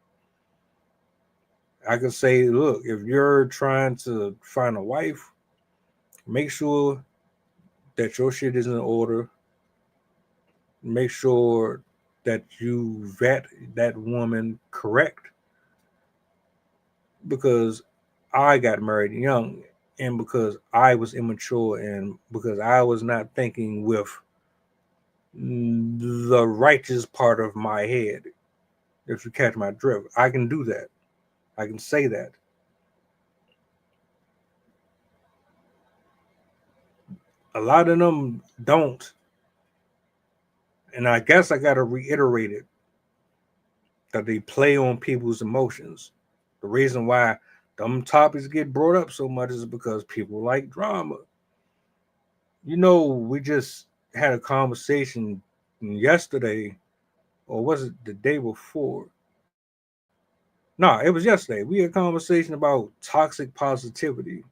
[SPEAKER 6] I can say, look, if you're trying to find a wife, make sure that your shit is in order. Make sure that you vet that woman correct. Because I got married young and because I was immature and because I was not thinking with the righteous part of my head. If you catch my drift, I can do that. I can say that. A lot of them don't. And I guess I got to reiterate it, that they play on people's emotions. The reason why them topics get brought up so much is because people like drama. You know, we just had a conversation yesterday, or was it the day before? No, it was yesterday. We had a conversation about toxic positivity.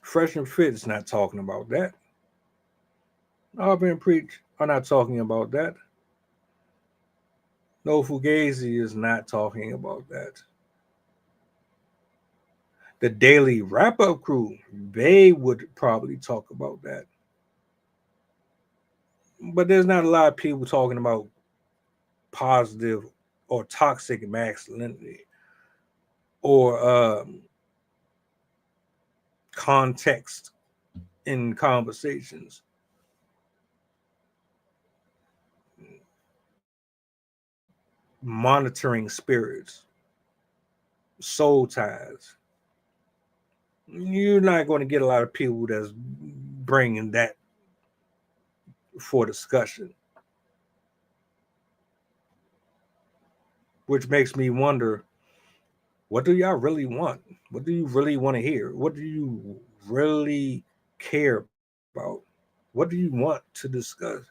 [SPEAKER 6] Fresh and Fit is not talking about that. Aubrey and Preach are not talking about that. No Fugazi is not talking about that. The Daily Wrap-Up Crew, they would probably talk about that. But there's not a lot of people talking about positive or toxic masculinity or context in conversations. Monitoring spirits, soul ties. You're not going to get a lot of people that's bringing that for discussion. Which makes me wonder, what do y'all really want? What do you really want to hear? What do you really care about? What do you want to discuss?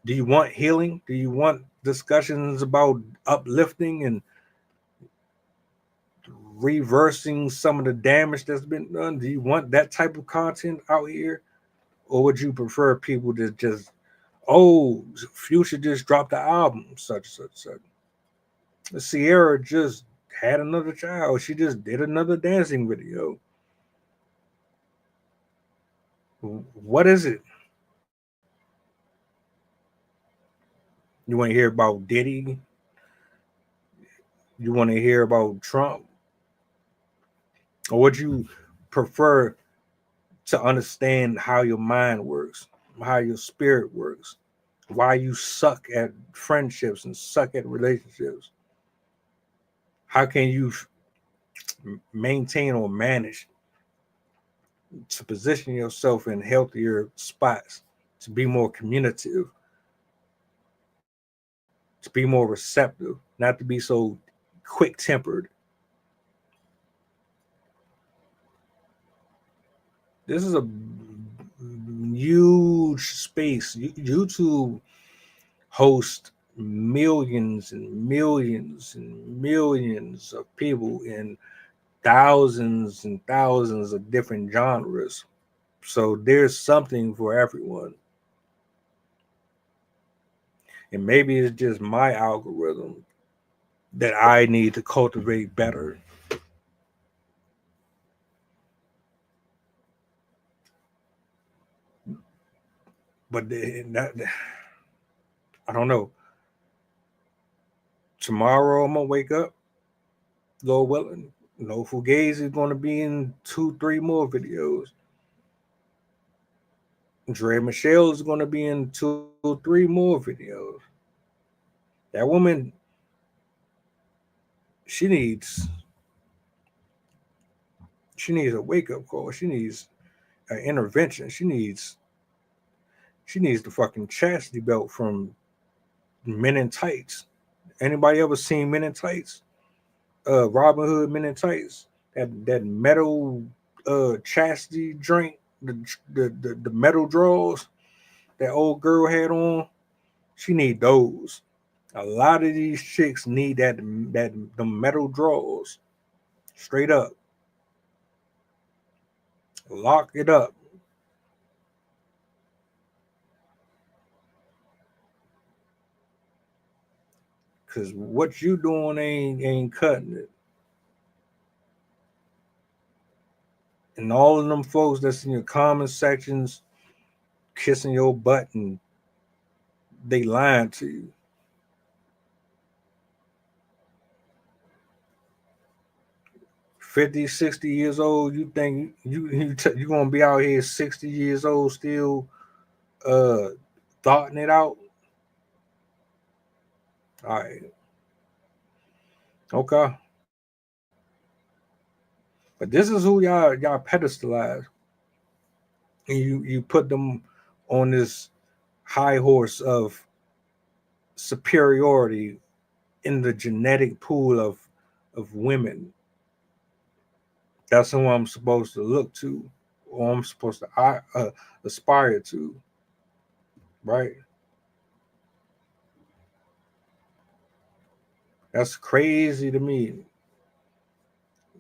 [SPEAKER 6] Do you want healing? Do you want discussions about uplifting and reversing some of the damage that's been done? Do you want that type of content out here? Or would you prefer people to just, oh, Future just dropped the album, such and such. Sierra just had another child. She just did another dancing video. What is it? You want to hear about Diddy? You want to hear about Trump? Or would you prefer to understand how your mind works, how your spirit works, why you suck at friendships and suck at relationships? How can you maintain or manage to position yourself in healthier spots, to be more communicative, to be more receptive, not to be so quick-tempered? This is a huge space. YouTube hosts millions and millions and millions of people in thousands and thousands of different genres. So there's something for everyone. And maybe it's just my algorithm that I need to cultivate better. But I don't know. Tomorrow I'm gonna wake up, Lord willing. No Fugazi is gonna be in 2-3 more videos. Draya Michelle is gonna be in 2-3 more videos. That woman, she needs a wake-up call. She needs an intervention. She needs the fucking chastity belt from Men in Tights. Anybody ever seen Men in Tights? Robin Hood Men in Tights. That metal chastity drink, the metal drawers that old girl had on. She need those. A lot of these chicks need the metal drawers. Straight up. Lock it up. Cause what you doing ain't cutting it. And all of them folks that's in your comment sections kissing your butt and they lying to you. $50, $60 years old, you think you gonna be out here 60 years old still thoughting it out? All right. Okay. But this is who y'all pedestalize. And you put them on this high horse of superiority in the genetic pool of women. That's who I'm supposed to look to, or I'm supposed to aspire to, right? That's crazy to me.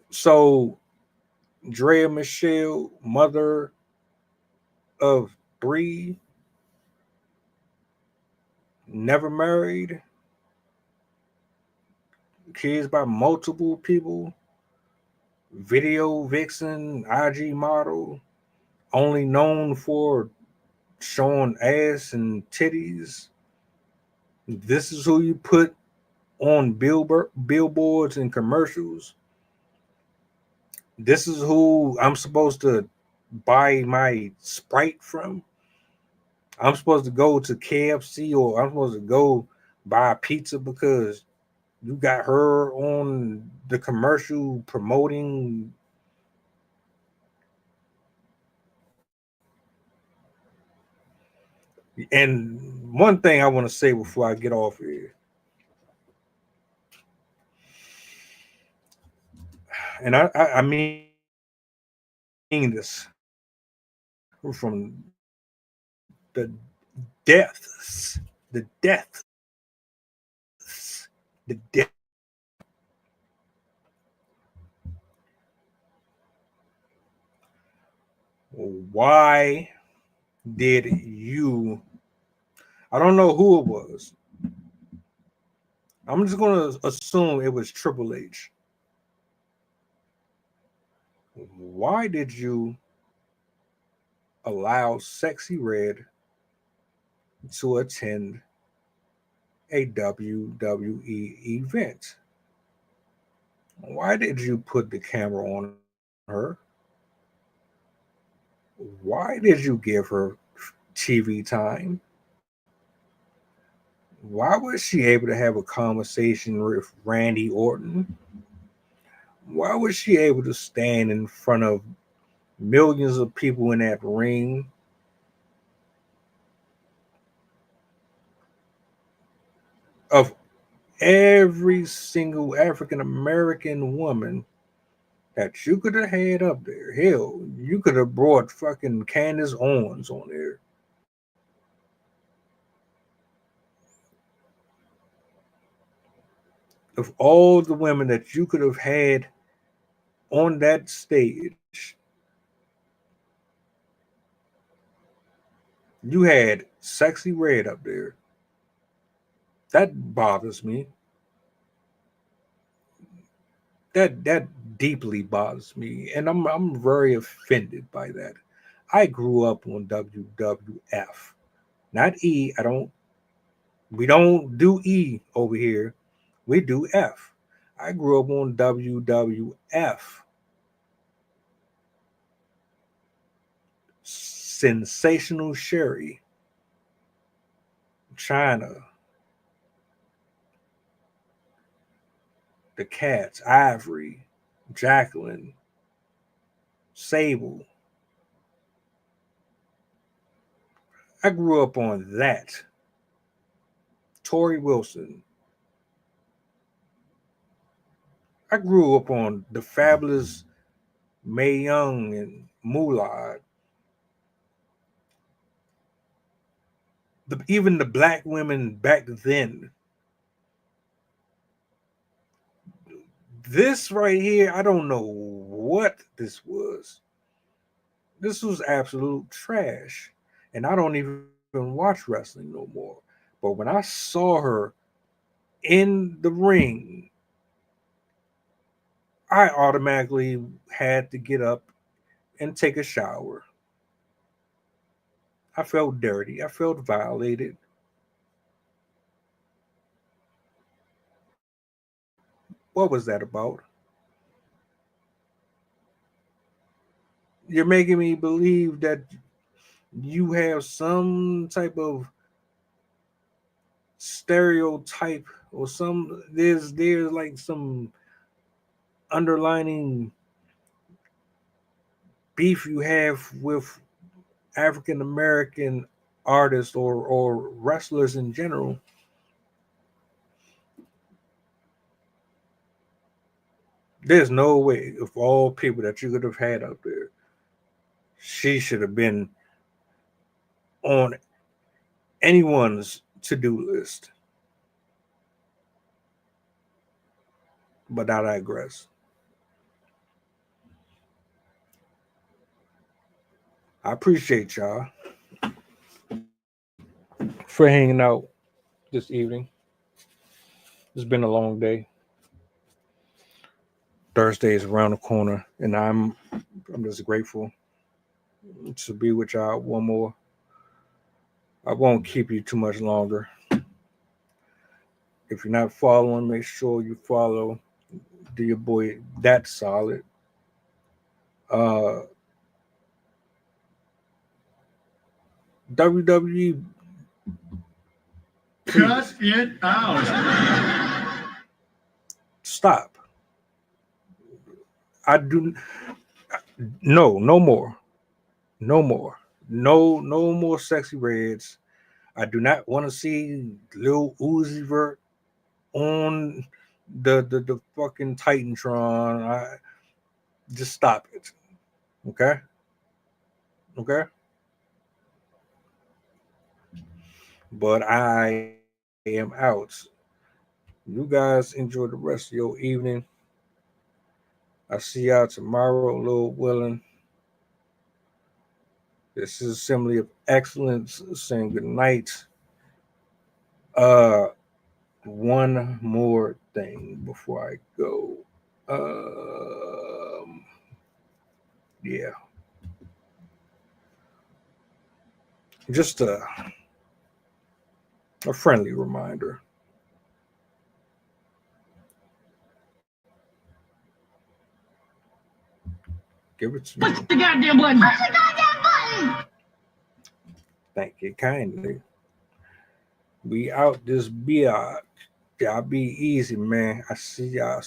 [SPEAKER 6] So, Draya Michelle, mother of 3, never married, kids by multiple people, video vixen, IG model, only known for showing ass and titties. This is who you put on billboards and commercials. This is who I'm supposed to buy my Sprite from. I'm supposed to go to KFC, or I'm supposed to go buy a pizza because you got her on the commercial promoting. And one thing I want to say before I get off here, and I mean this from the depths, the depth. Why did you? I don't know who it was. I'm just going to assume it was Triple H. Why did you allow Sexy Red to attend a WWE event? Why did you put the camera on her? Why did you give her TV time? Why was she able to have a conversation with Randy Orton? Why was she able to stand in front of millions of people in that ring? Of every single African American woman that you could have had up there, hell, you could have brought fucking Candace Owens on there. Of all the women that you could have had on that stage, you had Sexy Red up there. That bothers me. That deeply bothers me, and I'm very offended by that. I grew up on WWF. Not E. We don't do E over here. We do F. I grew up on WWF. Sensational Sherry. China. The Cats. Ivory. Jacqueline. Sable. I grew up on that. Tori Wilson. I grew up on the fabulous Mae Young and Moulad. Even the black women back then. This right here, I don't know what this was. This was absolute trash. And I don't even watch wrestling no more. But when I saw her in the ring, I automatically had to get up and take a shower. I felt dirty. I felt violated. What was that about? You're making me believe that you have some type of stereotype or there's like some underlining beef you have with African American artists or wrestlers in general. There's no way of all people that you could have had up there, she should have been on anyone's to-do list. But I digress. I appreciate y'all for hanging out this evening. It's been a long day. Thursday is around the corner, and I'm just grateful to be with y'all one more. I won't keep you too much longer. If you're not following, make sure you follow. Do your boy That Solid. WWE.
[SPEAKER 8] Cut it out.
[SPEAKER 6] Stop. I do. No more. No more sexy reds. I do not want to see Lil Uzi Vert on the fucking Titantron. Just stop it. Okay? But I am out. You guys enjoy the rest of your evening. I see y'all tomorrow, Lord willing. This is Assembly of Excellence saying good night. One more thing before I go. Yeah. Just a friendly reminder. Give it to me.
[SPEAKER 8] Push the goddamn button. Push the goddamn button.
[SPEAKER 6] Thank you kindly. We out this biatch. Y'all be easy, man. I see y'all.